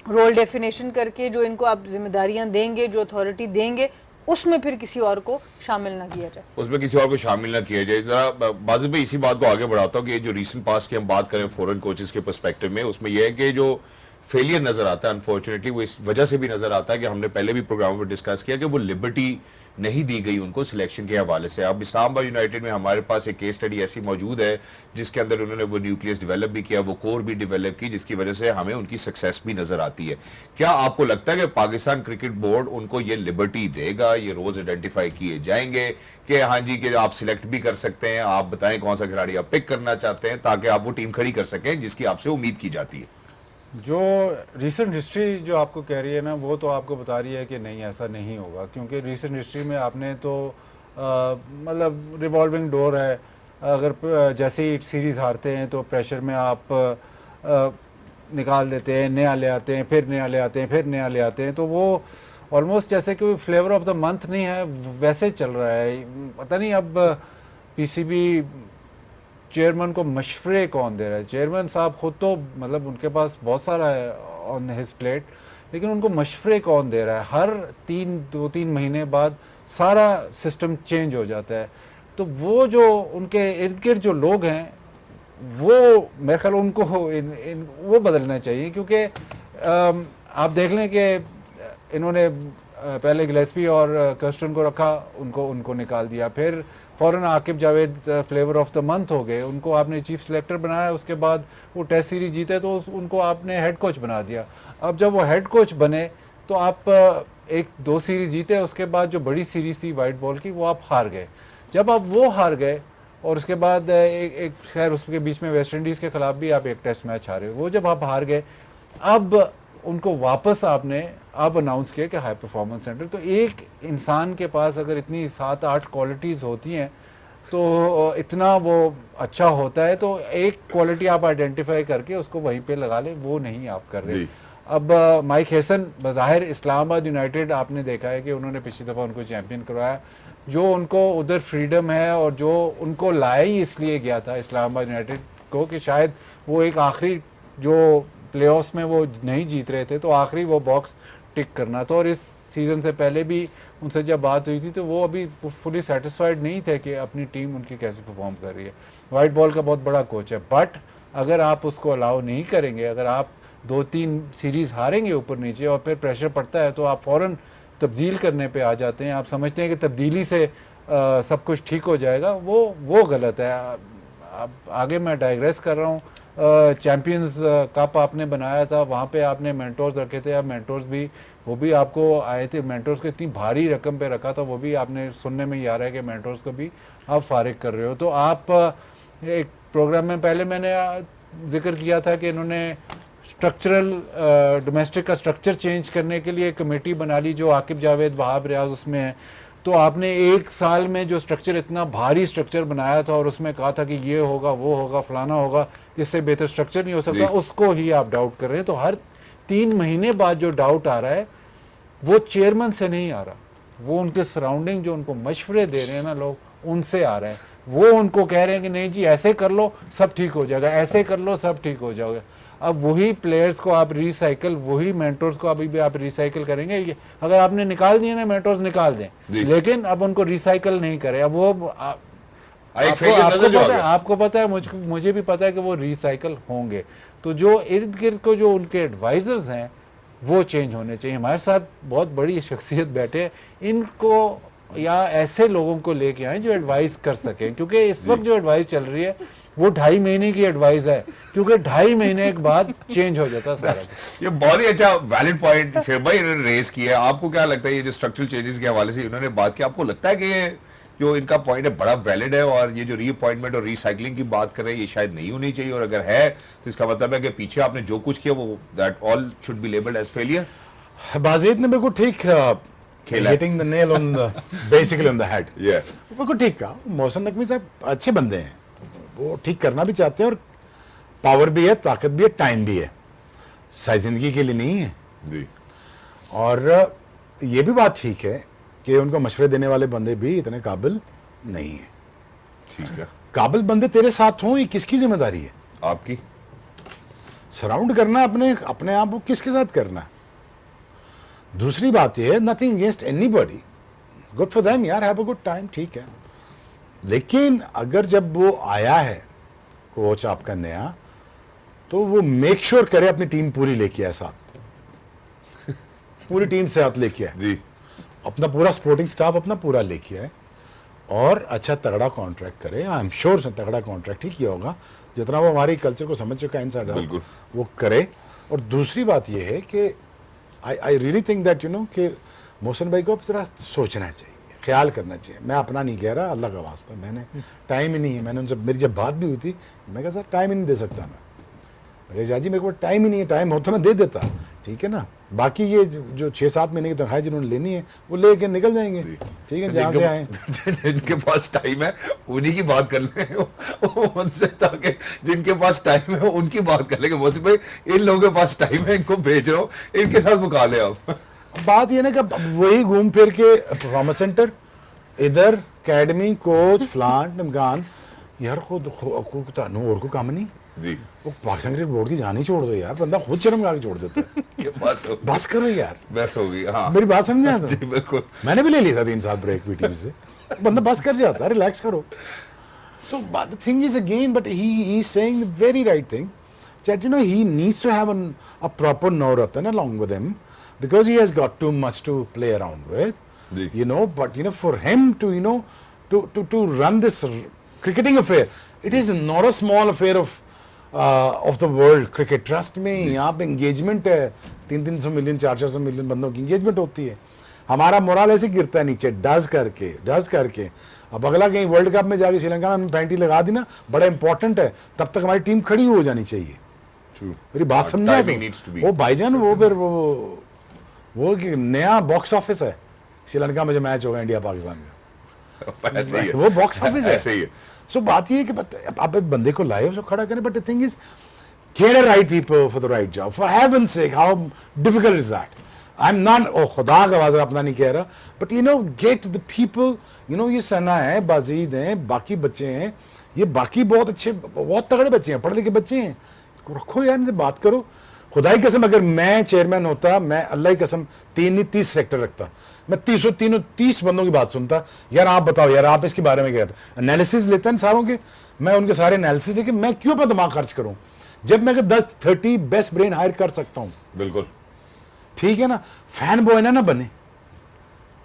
रोल डेफिनेशन करके जो इनको आप जिम्मेदारियां देंगे, जो अथॉरिटी देंगे, उसमें फिर किसी और को शामिल ना किया जाए, उसमें किसी और को शामिल ना किया जाए। जरा बाजिद भाई इसी बात को आगे बढ़ाता हूँ कि जो रीसेंट पास्ट की हम बात करें फॉरेन कोचेस के पर्सपेक्टिव में, उसमें यह है कि जो फेलियर नजर आता है अनफॉर्चुनेटली वो इस वजह से भी नजर आता है कि हमने पहले भी प्रोग्राम में डिस्कस किया कि वो लिबर्टी नहीं दी गई उनको सिलेक्शन के हवाले से। अब इस्लामाबाद यूनाइटेड में हमारे पास एक केस स्टडी ऐसी मौजूद है जिसके अंदर उन्होंने वो न्यूक्लियस डेवलप भी किया, वो कोर भी डेवलप की, जिसकी वजह से हमें उनकी सक्सेस भी नजर आती है। क्या आपको लगता है कि पाकिस्तान क्रिकेट बोर्ड उनको ये लिबर्टी देगा, ये रोज आइडेंटिफाई किए जाएंगे कि हाँ जी कि आप सिलेक्ट भी कर सकते हैं, आप बताएं कौन सा खिलाड़ी आप पिक करना चाहते हैं, ताकि आप वो टीम खड़ी कर सकें जिसकी आपसे उम्मीद की जाती है? जो रिसेंट हिस्ट्री जो आपको कह रही है ना, वो तो आपको बता रही है कि नहीं ऐसा नहीं होगा, क्योंकि रिसेंट हिस्ट्री में आपने तो मतलब रिवॉल्विंग डोर है। अगर जैसे ही सीरीज़ हारते हैं तो प्रेशर में आप निकाल देते हैं, नया ले आते हैं, फिर नया ले आते हैं, फिर नया ले आते हैं, तो वो ऑलमोस्ट जैसे कि फ्लेवर ऑफ द मंथ नहीं है वैसे चल रहा है। पता नहीं अब पीसीबी चेयरमैन को मशवरे कौन दे रहा है। चेयरमैन साहब खुद तो मतलब उनके पास बहुत सारा है ऑन हिज प्लेट, लेकिन उनको मशवरे कौन दे रहा है। हर 2-3 महीने बाद सारा सिस्टम चेंज हो जाता है। तो वो जो उनके इर्द गिर्द जो लोग हैं वो मेरे ख्याल उनको वो बदलना चाहिए, क्योंकि आप देख लें कि इन्होंने पहले गिलेस्पी और कर्स्टन को रखा, उनको निकाल दिया, फिर फौरन Aqib Javed flavour of the month हो गए, उनको आपने चीफ सिलेक्टर बनाया, उसके बाद वो टेस्ट सीरीज जीते तो उनको आपने हेड कोच बना दिया। अब जब वो हेड कोच बने तो आप 1-2 सीरीज जीते, उसके बाद जो बड़ी सीरीज थी वाइट बॉल की वो आप हार गए। जब आप वो हार गए और उसके बाद एक खैर उसके बीच में वेस्ट इंडीज़ के खिलाफ भी आप एक टेस्ट मैच हारे, वो जब आप हार गए अब उनको वापस आपने अब अनाउंस किया कि हाई परफॉर्मेंस सेंटर। तो एक इंसान के पास अगर इतनी 7-8 क्वालिटीज़ होती हैं तो इतना वो अच्छा होता है, तो एक क्वालिटी आप आइडेंटिफाई करके उसको वहीं पे लगा लें, वो नहीं आप कर रहे। अब माइक हेसन बज़ाहिर इस्लामाबाद यूनाइटेड आपने देखा है कि उन्होंने पिछली दफ़ा उनको चैम्पियन करवाया, जो उनको उधर फ्रीडम है और जो उनको लाया ही इसलिए गया था इस्लामाबाद यूनाइटेड को कि शायद वो एक आखिरी जो प्लेऑफ्स में वो नहीं जीत रहे थे तो आखिरी वो बॉक्स टिक करना था। और इस सीज़न से पहले भी उनसे जब बात हुई थी तो वो अभी फुली सेटिस्फाइड नहीं थे कि अपनी टीम उनकी कैसे परफॉर्म कर रही है। वाइट बॉल का बहुत बड़ा कोच है, बट अगर आप उसको अलाउ नहीं करेंगे, अगर आप 2-3 सीरीज़ हारेंगे ऊपर नीचे और फिर प्रेशर पड़ता है तो आप फ़ौरन तब्दील करने पे आ जाते हैं, आप समझते हैं कि तब्दीली से सब कुछ ठीक हो जाएगा, वो गलत है। अब आगे मैं डाइग्रेस कर रहा हूँ। चैम्पियंस कप आपने बनाया था, वहाँ पे आपने मेंटोर्स रखे थे, अब मेंटोर्स भी वो भी आपको आए थे, मेंटोर्स को इतनी भारी रकम पे रखा था, वो भी आपने सुनने में ही आ रहा है कि मेंटोर्स को भी आप फारिग कर रहे हो। तो आप एक प्रोग्राम में पहले मैंने जिक्र किया था कि इन्होंने स्ट्रक्चरल डोमेस्टिक का स्ट्रक्चर चेंज करने के लिए कमेटी बना ली जो आकिब जावेद वहाब रियाज उसमें है। तो आपने 1 साल में जो स्ट्रक्चर इतना भारी स्ट्रक्चर बनाया था और उसमें कहा था कि ये होगा वो होगा फलाना होगा, इससे बेहतर स्ट्रक्चर नहीं हो सकता, उसको ही आप डाउट कर रहे हैं। तो हर 3 महीने बाद जो डाउट आ रहा है वो चेयरमैन से नहीं आ रहा, वो उनके सराउंडिंग जो उनको मशवरे दे रहे हैं ना लोग, उनसे आ रहे हैं। वो उनको कह रहे हैं कि नहीं जी ऐसे कर लो सब ठीक हो जाएगा, ऐसे कर लो सब ठीक हो जाएगा। अब वही प्लेयर्स को आप रिसाइकल, वही मेंटोर्स को अभी भी आप रिसाइकल करेंगे। अगर आपने निकाल दिए ना मेंटोर्स निकाल दें, लेकिन अब उनको रिसाइकल नहीं करें। अब वो आपको पता है, मुझे भी पता है कि वो रिसाइकल होंगे। तो जो इर्द गिर्द को जो उनके एडवाइजर्स हैं वो चेंज होने चाहिए। हमारे साथ बहुत बड़ी शख्सियत बैठे, इनको या ऐसे लोगों को लेके आए जो एडवाइस कर सकें, क्योंकि इस वक्त जो एडवाइस चल रही है वो 2.5 महीने की एडवाइस है, क्योंकि 2.5 महीने के बाद चेंज हो जाता है सारा। ये बहुत ही अच्छा वैलिड पॉइंट फिर भाई इन्होंने रेज किया है। आपको क्या लगता है ये जो स्ट्रक्चरल चेंजेस के हवाले से इन्होंने बात की, आपको लगता है कि ये जो इनका पॉइंट है बड़ा वैलिड है और ये जो रीअपॉइंटमेंट और रिसाइकलिंग की बात कर रहे हैं ये शायद नहीं होनी चाहिए, और अगर है तो इसका मतलब है कि पीछे आपने जो कुछ किया वो that all should be labelled as failure? Bajid ने बिल्कुल ठीक खेला, hitting the nail on the basically on the head. बिल्कुल ठीक कहा। मोहसिन नकवी साहब अच्छे बंदे हैं, वो ठीक करना भी चाहते हैं और पावर भी है, ताकत भी है, टाइम भी है, सारी जिंदगी के लिए नहीं है जी। और ये भी बात ठीक है कि उनको मशवरे देने वाले बंदे भी इतने काबिल नहीं है। ठीक है, काबिल बंदे तेरे साथ हों, ये किसकी जिम्मेदारी है? आपकी। सराउंड करना अपने आप को किसके साथ करना है। दूसरी बात यह है, nothing against anybody, good for them यार, हैव अ गुड टाइम, ठीक है। लेकिन अगर जब वो आया है कोच आपका नया, तो वो मेक श्योर करे अपनी टीम पूरी लेके आए साथ पूरी टीम से साथ लेके आए जी, अपना पूरा स्पोर्टिंग स्टाफ अपना पूरा लेके आए और अच्छा तगड़ा कॉन्ट्रैक्ट करे। आई एम श्योर से तगड़ा कॉन्ट्रैक्ट ही किया होगा, जितना वो हमारी कल्चर को समझ चुका है इनसाइड आउट, वो करे। और दूसरी बात ये है कि I really think that you know कि मोहसिन भाई को अब जरा सोचना चाहिए, ख्याल करना चाहिए। मैं अपना नहीं कह रहा, अल्लाह का वास्ता, मैंने टाइम ही नहीं है। मैंने उनसे, मेरी जब बात भी हुई थी, मैं कहा सर टाइम ही नहीं दे सकता मैं जाजी, मेरे को टाइम ही नहीं है, टाइम होता मैं दे देता, ठीक है ना। बाकी ये जो 6-7 महीने की तनख्वाह जिन्होंने लेनी है वो लेके निकल जाएंगे, ठीक है, जहाँ से आए। जिनके पास टाइम है उन्हीं की बात कर लें उनसे, ताकि जिनके पास टाइम है उनकी बात कर लेंगे। मोहसिन भाई इन लोगों के पास टाइम है, इनको भेज रहा हूँ, इनके साथ मुका ले आप। बात ये ना कि वही घूम फिर के परफॉर्मेंस सेंटर इधर अकेडमी कोच फलान ढमकान यार खुद तानू और को काम नहीं जी वो पाकिस्तान क्रिकेट बोर्ड की जान ही छोड़ दो यार बंदा खुद शर्म गा के छोड़ देता है कि बस करो यार बस हो गई हाँ मेरी बात समझा जी बिल्कुल मैंने भी ले लिया था 3 साल ब्रेक भी टीम से बंदा बस कर जाता है रिलैक्स करो so but the thing is again but he's saying the very right thing that you know he needs to have a proper Nauratan along with him because he has got too much to play around with ji. you know but you know for him to you know to run this cricketing affair it is not a small affair of the world cricket trust me यहाँ पे engagement है 300 मिलियन 400 मिलियन बंदों की engagement होती है हमारा मोरल ऐसे गिरता है नीचे डज करके अब अगला कहीं वर्ल्ड कप में जाके श्रीलंका में हमने पैंटी लगा दी ना बड़ा इंपॉर्टेंट है तब तक हमारी टीम खड़ी हो जानी चाहिए True. मेरी बात समझा timing needs to be. वो भाईजान वो फिर वो नया बॉक्स ऑफिस है श्रीलंका में जो मैच होगा इंडिया पाकिस्तान का ऐसे ही है वो बॉक्स ऑफिस है ऐसे ही है सो बात ये है कि आप एक बंदे को लाए उसको खड़ा करें but the thing is get the right people for the right job. For heaven's sake, how difficult is that? I'm not, oh खुदा का वाज़ा अपना नहीं कह रहा, but you know, get the people, you know, ये सना है, बाजीद हैं, बाकी बच्चे हैं, ये बाकी बहुत अच्छे, बहुत तगड़े बच्चे हैं, पढ़े लिखे बच्चे हैं, रखो यार इनसे बात करो. खुदा की कसम अगर मैं चेयरमैन होता, मैं अल्लाह की कसम 30 सेक्टर रखता, मैं 30 बंदों की बात सुनता, यार आप बताओ यार आप इसके बारे में क्या कहते, एनालिसिस लेते हैं सारों के, मैं उनके सारे एनालिसिस लेके मैं क्यों अपना दिमाग खर्च करूं जब मैं 10-30 बेस्ट ब्रेन हायर कर सकता हूं. बिल्कुल ठीक है ना, फैन बॉय ना बने,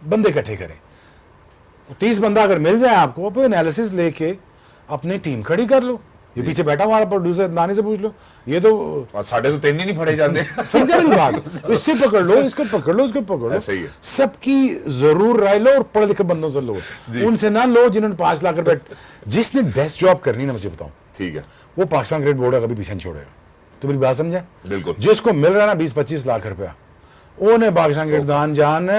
बंदे इकट्ठे करें. 30 बंदा अगर मिल जाए आपको, आप एनालिसिस लेके अपनी टीम खड़ी कर लो. ये पीछे बैठा हमारा प्रोड्यूसर नानी से पूछ लो, ये तो साढ़े तो 3 ही नहीं पढ़े जाते. समझा मेरी बात. इससे पकड़ लो, इसको पकड़ लो, इसको पकड़ लो. सही है. सबकी जरूर राय लो और पढ़े लिखे बंदों से लो, उनसे ना लो जिन्होंने 5 लाख रुपए. जिसने बेस्ट जॉब करनी ना मुझे बताऊं, ठीक है, वो पाकिस्तान क्रिकेट बोर्ड का कभी पीछे नहीं छोड़ेगा. तो मेरी बात समझा. बिल्कुल. जिसको मिल रहा है ना 20-25 लाख रुपया, उन्हें पाकिस्तान क्रिकेट दान जान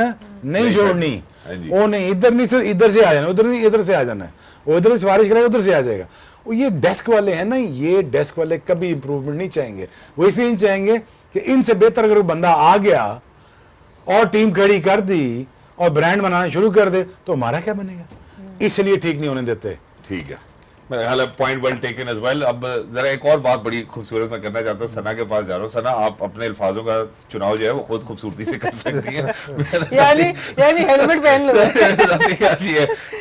नहीं जोड़नी. वो नहीं इधर से आ जाना, इधर से आ जाना है. वो इधर से सिफारिश करेगा, उधर से आ जाएगा. वो ये डेस्क वाले हैं ना, ये डेस्क वाले कभी इंप्रूवमेंट नहीं चाहेंगे. वो इसलिए नहीं चाहेंगे कि इनसे बेहतर अगर बंदा आ गया और टीम खड़ी कर दी और ब्रांड बनाना शुरू कर दे तो हमारा क्या बनेगा. इसलिए ठीक नहीं होने देते. ठीक है, मेरा ख्याल है point well taken as well. अब जरा एक और बात बड़ी खूबसूरत मैं करना चाहता हूँ, सना के पास जा रहा हूँ. सना, आप अपने अल्फाजों का चुनाव जो है वो खुद खूबसूरती से कर सकती हैं. यानी हेलमेट पहन लो.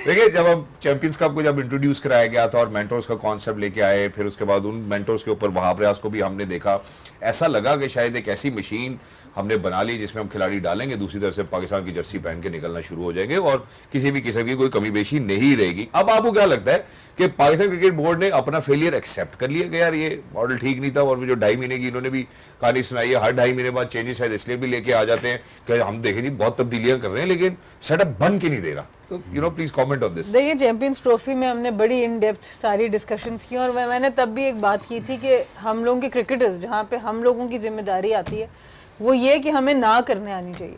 देखिए, जब हम चैंपियंस कप को जब इंट्रोड्यूस कराया गया था और मेंटोर्स का कॉन्सेप्ट लेके आए, फिर उसके बाद उन मेंटोर्स के ऊपर वहाब रियाज को भी हमने देखा, ऐसा लगा कि शायद एक ऐसी मशीन हमने बना ली जिसमें हम खिलाड़ी डालेंगे, दूसरी तरफ से पाकिस्तान की जर्सी पहन के निकलना शुरू हो जाएंगे और किसी भी किस्म की कोई कमी बेशी नहीं रहेगी. अब आपको क्या लगता है कि पाकिस्तान क्रिकेट बोर्ड ने अपना फेलियर एक्सेप्ट कर लिया कि यार ये मॉडल ठीक नहीं था, और जो 2.5 महीने की इन्होंने भी कहानी सुनाई है, हर 2.5 महीने बाद चेंजेस शायद इसलिए भी लेके आ जाते हैं कि हम देखें जी बहुत तब्दीलियां कर रहे हैं लेकिन सेटअप बन के नहीं दे रहा. तो you know please comment on this. देखिए, चैंपियंस ट्रॉफी में हमने बड़ी इन डेप्थ सारी डिस्कशंस की और मैंने तब भी एक बात की थी कि हम लोगों के क्रिकेटर्स, जहाँ पे हम लोगों की जिम्मेदारी आती है वो ये कि हमें ना करने आनी चाहिए.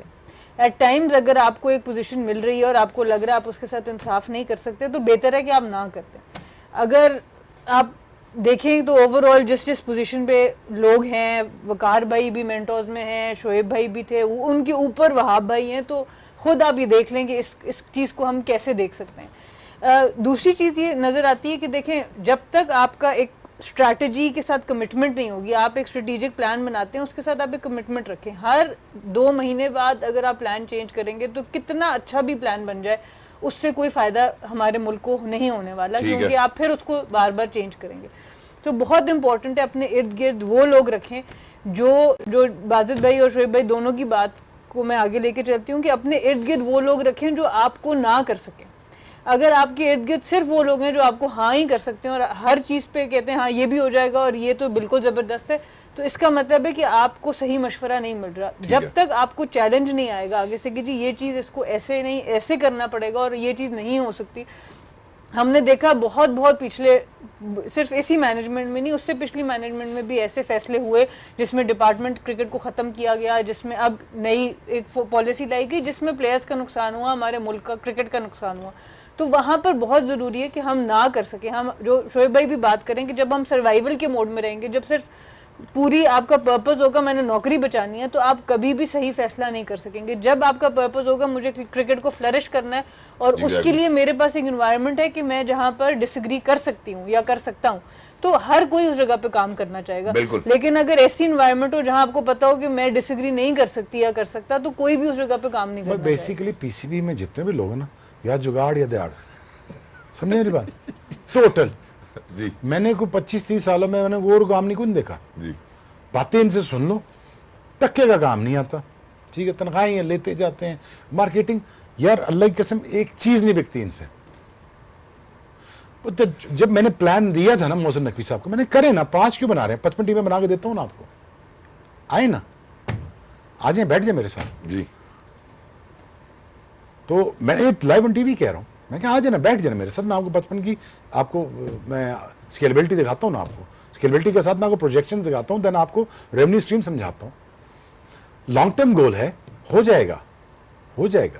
एट टाइम्स अगर आपको एक पोजीशन मिल रही है और आपको लग रहा है आप उसके साथ इंसाफ नहीं कर सकते, तो बेहतर है कि आप ना करते. अगर आप देखें तो ओवरऑल जिस पोजीशन पे लोग हैं, वकार भाई भी मेंटोर्स में हैं, शोएब भाई भी थे, उनके ऊपर वहाब भाई हैं, तो खुद आप ये देख लें कि इस चीज़ को हम कैसे देख सकते हैं. दूसरी चीज़ ये नज़र आती है कि देखें, जब तक आपका एक स्ट्रैटेजी के साथ कमिटमेंट नहीं होगी, आप एक स्ट्रेटेजिक प्लान बनाते हैं, उसके साथ आप एक कमिटमेंट रखें. हर 2 महीने बाद अगर आप प्लान चेंज करेंगे तो कितना अच्छा भी प्लान बन जाए, उससे कोई फ़ायदा हमारे मुल्क को नहीं होने वाला, क्योंकि आप फिर उसको बार बार चेंज करेंगे. तो बहुत इंपॉर्टेंट है अपने इर्द गिर्द वो लोग रखें जो बाजिद भाई और शोएब भाई दोनों की बात को मैं आगे लेके चलती हूँ कि अपने इर्द गिर्द वो लोग रखें जो आपको ना कर सकें. अगर आपके इर्द गिर्द सिर्फ वो लोग हैं जो आपको हाँ ही कर सकते हैं और हर चीज़ पे कहते हैं हाँ ये भी हो जाएगा और ये तो बिल्कुल ज़बरदस्त है, तो इसका मतलब है कि आपको सही मशवरा नहीं मिल रहा. जब तक आपको चैलेंज नहीं आएगा आगे से कि जी ये चीज़ इसको ऐसे नहीं ऐसे करना पड़ेगा और ये चीज़ नहीं हो सकती. हमने देखा बहुत पिछले, सिर्फ इसी मैनेजमेंट में नहीं, उससे पिछली मैनेजमेंट में भी ऐसे फैसले हुए जिसमें डिपार्टमेंट क्रिकेट को ख़त्म किया गया, जिसमें अब नई एक पॉलिसी लाई गई जिसमें प्लेयर्स का नुकसान हुआ, हमारे मुल्क का क्रिकेट का नुकसान हुआ. तो वहाँ पर बहुत ज़रूरी है कि हम ना कर सकें. हम जो शोएब भाई भी बात करें कि जब हम सर्वाइवल के मोड में रहेंगे, जब सिर्फ पूरी आपका पर्पस होगा मैंने नौकरी बचानी है, तो आप कभी भी सही फैसला नहीं कर सकेंगे। जब आपका पर्पस होगा मुझे क्रिकेट को फ्लरिश करना है और उसके लिए मेरे पास एक एनवायरनमेंट है कि मैं जहाँ पर डिसएग्री कर सकती हूँ या कर सकता हूँ, तो हर कोई उस जगह पे काम करना चाहेगा। लेकिन अगर ऐसी एनवायरनमेंट हो जहाँ आपको पता हो कि मैं डिसएग्री नहीं कर सकती या कर सकता, तो कोई भी उस जगह पे काम नहीं करना। बेसिकली पीसीबी में जितने भी लोग हैं ना, या जुगाड़ या दिहाड़, समझे मेरी बात? टोटल जी मैंने को 25-30 सालों में मैंने वो और काम नहीं कुछ देखा। जी बातें इनसे सुन लो, टक्के का काम नहीं आता। ठीक है, तनख्वाहें लेते जाते हैं, मार्केटिंग, यार अल्लाह की कसम एक चीज नहीं बिकती इनसे। तो जब मैंने प्लान दिया था ना मोहसिन नकवी साहब को, मैंने करे ना, 5 क्यों बना रहे हैं, 55 टीमें बना के देता हूँ ना आपको, आए ना, आ जाए, बैठ जाए मेरे साथ। जी तो मैं लाइव ऑन टीवी कह रहा हूँ, मैं क्या आ जाना, बैठ जाना मेरे साथ, मैं आपको 55 की आपको मैं स्केलेबिलिटी दिखाता हूँ ना, आपको स्केलेबिलिटी के साथ मैं आपको प्रोजेक्शन दिखाता हूँ, देन आपको रेवेन्यू स्ट्रीम समझाता हूँ। लॉन्ग टर्म गोल है, हो जाएगा, हो जाएगा।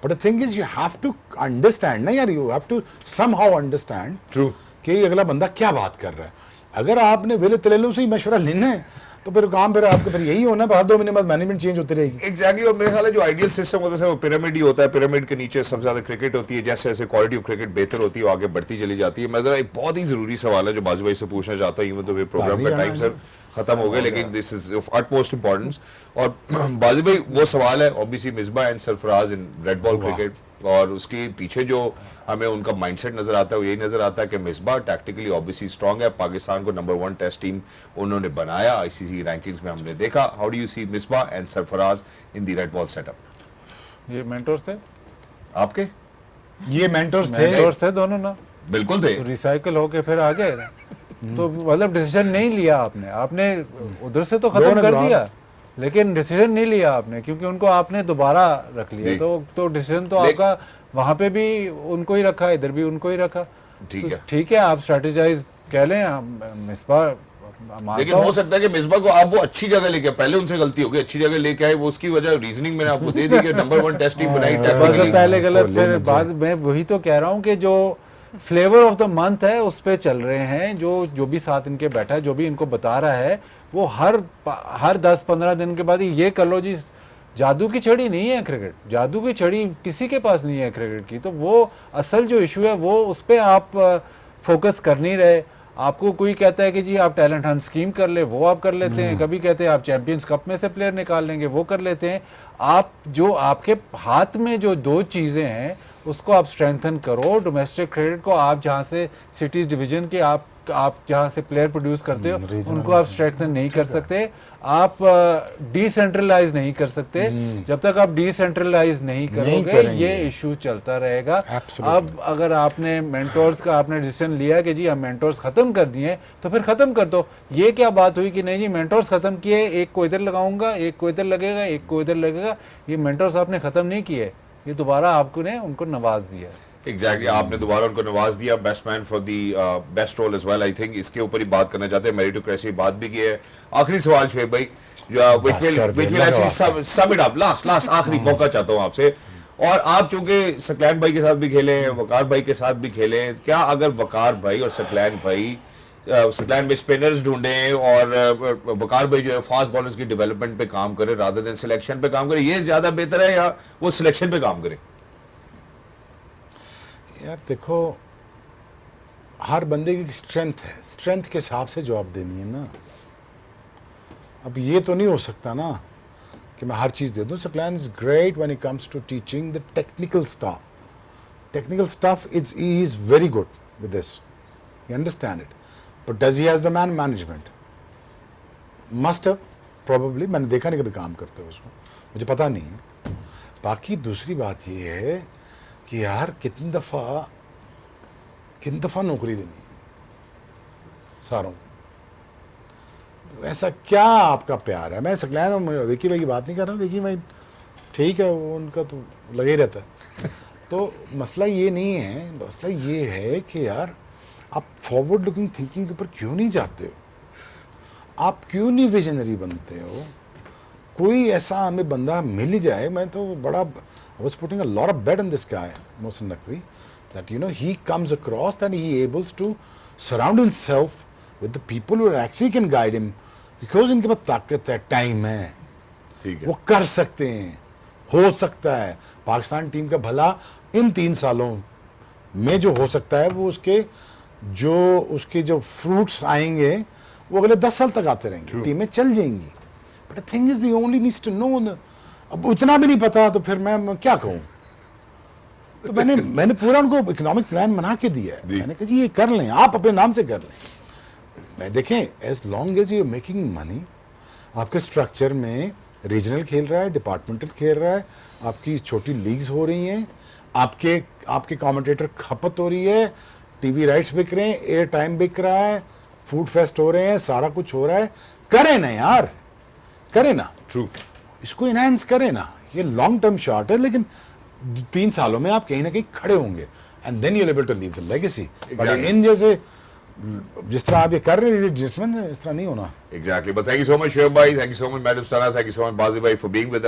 But the thing is you have to understand ना यार, you have to somehow understand true कि अगला बंदा क्या बात कर रहा है। अगर आपने वेले तलेलों से ही मशवरा लेना है तो फिर काम फिर आपको फिर यही होना, हर 2 महीने बाद मैनेजमेंट चेंज होती रहेगी। एग्जैक्टली। और मेरे ख्याल है जो आइडियल सिस्टम होता है वो पिरामिड ही होता है। पिरामिड के नीचे सबसे ज्यादा क्रिकेट होती है, जैसे जैसे क्वालिटी ऑफ क्रिकेट बेहतर होती है वो आगे बढ़ती चली जाती है। मैं जरा एक बहुत ही जरूरी सवाल है जो बाजू भाई से पूछना चाहता हूँ, तो प्रोग्राम का टाइम सर खत्म हो गया, लेकिन this is of utmost importance. और बाजू भाई वो सवाल है obviously Misbah and Sarfaraz in red ball cricket, और उसके पीछे जो हमें उनका माइंडसेट नजर आता है वो यही नजर आता है कि मिसबा टैक्टिकली ऑब्वियसली स्ट्रांग है, पाकिस्तान को नंबर 1 टेस्ट टीम उन्होंने बनाया, आईसीसी रैंकिंग्स में हमने देखा। How do you see Misbah and Sarfaraz in the red ball setup? ये मेंटोर्स थे आपके? ये मेंटोर्स थे दोनों ना, बिल्कुल थे। तो रिसाइकल होके फिर आ गए ना। तो मतलब डिसीजन नहीं लिया आपने उधर से तो खत्म कर दिया, लेकिन डिसीजन नहीं लिया आपने, क्योंकि उनको आपने दोबारा रख लिया, तो डिसीजन तो आपका वहां पे भी उनको ही रखा, इधर भी उनको ही रखा। ठीक है, आप स्ट्रेटेजाइज कह लें, मिसबा लेकिन हो सकता है कि मिसबा को आप वो अच्छी जगह लेके, पहले उनसे गलती हो गई, अच्छी जगह लेके आए, वो उसकी वजह रीजनिंग मैंने आपको दे दी कि नंबर 1 टेस्ट टीम बनाई टैक्टिकली। पहले गलत, फिर बाद में वही तो कह रहा हूँ कि जो फ्लेवर ऑफ द मंथ है उस पे चल रहे हैं, जो भी साथ इनके बैठा है, जो भी इनको बता रहा है, वो हर 10-15 दिन के बाद ये कर लो जी। जादू की छड़ी नहीं है क्रिकेट, जादू की छड़ी किसी के पास नहीं है क्रिकेट की। तो वो असल जो इशू है वो उस पर आप फोकस कर नहीं रहे। आपको कोई कहता है कि जी आप टैलेंट हंट स्कीम कर ले, वो आप कर लेते हैं। कभी कहते हैं आप चैंपियंस कप में से प्लेयर निकाल लेंगे, वो कर लेते हैं। आप जो आपके हाथ में जो 2 चीज़ें हैं उसको आप स्ट्रेंथन करो। डोमेस्टिक क्रिकेट को आप जहाँ से सिटीज डिवीजन के आप जहाँ से प्लेयर प्रोड्यूस करते हो उनको आप स्ट्रेंथन नहीं कर सकते, आप डिसेंट्रलाइज नहीं कर सकते। जब तक आप डिसेंट्रलाइज नहीं करोगे ये इशू चलता रहेगा। अब अगर आपने मेंटोर्स का आपने डिसीजन लिया कि जी हम मेंटोर्स खत्म कर दिए, तो फिर खत्म कर दो। ये क्या बात हुई कि नहीं जी मेंटोर्स खत्म किए, एक को इधर लगाऊंगा, एक को इधर लगेगा, एक को इधर लगेगा। ये मेंटोर्स आपने खत्म नहीं किए, ये दोबारा आपको ने उनको नवाज दिया। एग्जैक्टली आपने दोबारा उनको नवाज दिया। Best man for the best role as well. I think इसके ऊपर ही बात करना चाहते हैं, मेरिटोक्रेसी बात भी की है। आखिरी सवाल शुएब भाई, सम इट अप, लास्ट आखिरी मौका चाहता हूँ आपसे। और आप चूंकि सकलैन भाई के साथ भी खेले, वकार भाई के साथ भी खेले, क्या अगर वकार भाई और सकलैन भाई सकलैन में स्पिनर्स ढूंढे और वकार भाई जो है फास्ट बॉलर्स की डेवलपमेंट पे काम करे रादर देन सिलेक्शन पे काम करे, ये ज्यादा बेहतर है या वो सिलेक्शन पे काम करे? यार देखो, हर बंदे की स्ट्रेंथ है, स्ट्रेंथ के हिसाब से जवाब देनी है ना। अब ये तो नहीं हो सकता ना कि मैं हर चीज़ दे दूँ। Saqlain is great when it comes to teaching the technical stuff. Technical stuff is very good with this, you understand it, but does he has the man management? Must have, probably. मैंने देखा नहीं कभी काम करते हुए उसको, मुझे पता नहीं है। बाकी दूसरी बात ये है कि यार कितनी दफ़ा नौकरी देनी सारों को, ऐसा क्या आपका प्यार है? मैं सकलैन और विकी भाई की बात नहीं कर रहा। विकी भाई ठीक है, वो उनका तो लगे ही रहता है। तो मसला ये नहीं है, मसला ये है कि यार आप फॉरवर्ड लुकिंग थिंकिंग के ऊपर क्यों नहीं जाते हो? आप क्यों नहीं विजनरी बनते हो? कोई ऐसा हमें बंदा मिल ही जाए। मैं तो बड़ा I was putting a lot of bet on this guy, Mohsin Naqvi, that he comes across that he able to surround himself with the people who actually can guide him because इनके पास ताकत है, टाइम है, ठीक है। वो कर सकते हैं, हो सकता है पाकिस्तान टीम का भला इन 3 सालों में जो हो सकता है वो उसके जो फ्रूट्स आएंगे वो अगले 10 साल तक आते रहेंगे, टीमें चल जाएंगी। But thing is the only needs to know. अब उतना भी नहीं पता तो फिर मैं क्या कहूँ। तो मैंने पूरा उनको इकोनॉमिक प्लान बना के दिया है। मैंने कहा जी ये कर लें, आप अपने नाम से कर लें। मैं देखें, as long as you making money, आपके स्ट्रक्चर में रीजनल खेल रहा है, डिपार्टमेंटल खेल रहा है, आपकी छोटी लीग्स हो रही हैं, आपके कमेंटेटर खपत हो रही है, टीवी राइट्स बिक रहे हैं, एयर टाइम बिक रहा है, फूड फेस्ट हो रहे हैं, सारा कुछ हो रहा है। करें ना यार, करें ना, ट्रू, इसको इनहेंस करें ना। ये लॉन्ग टर्म शॉट है, लेकिन 3 सालों में आप कहीं ना कहीं खड़े होंगे and then you able to leave the legacy. But इन जैसे जिस तरह आप ये कर रहे हैं जिसमें इस तरह नहीं होना। exactly, but thank you so much Shoaib bhai, thank you so much Madam Sana, thank you so much Bazi bhai for being with us.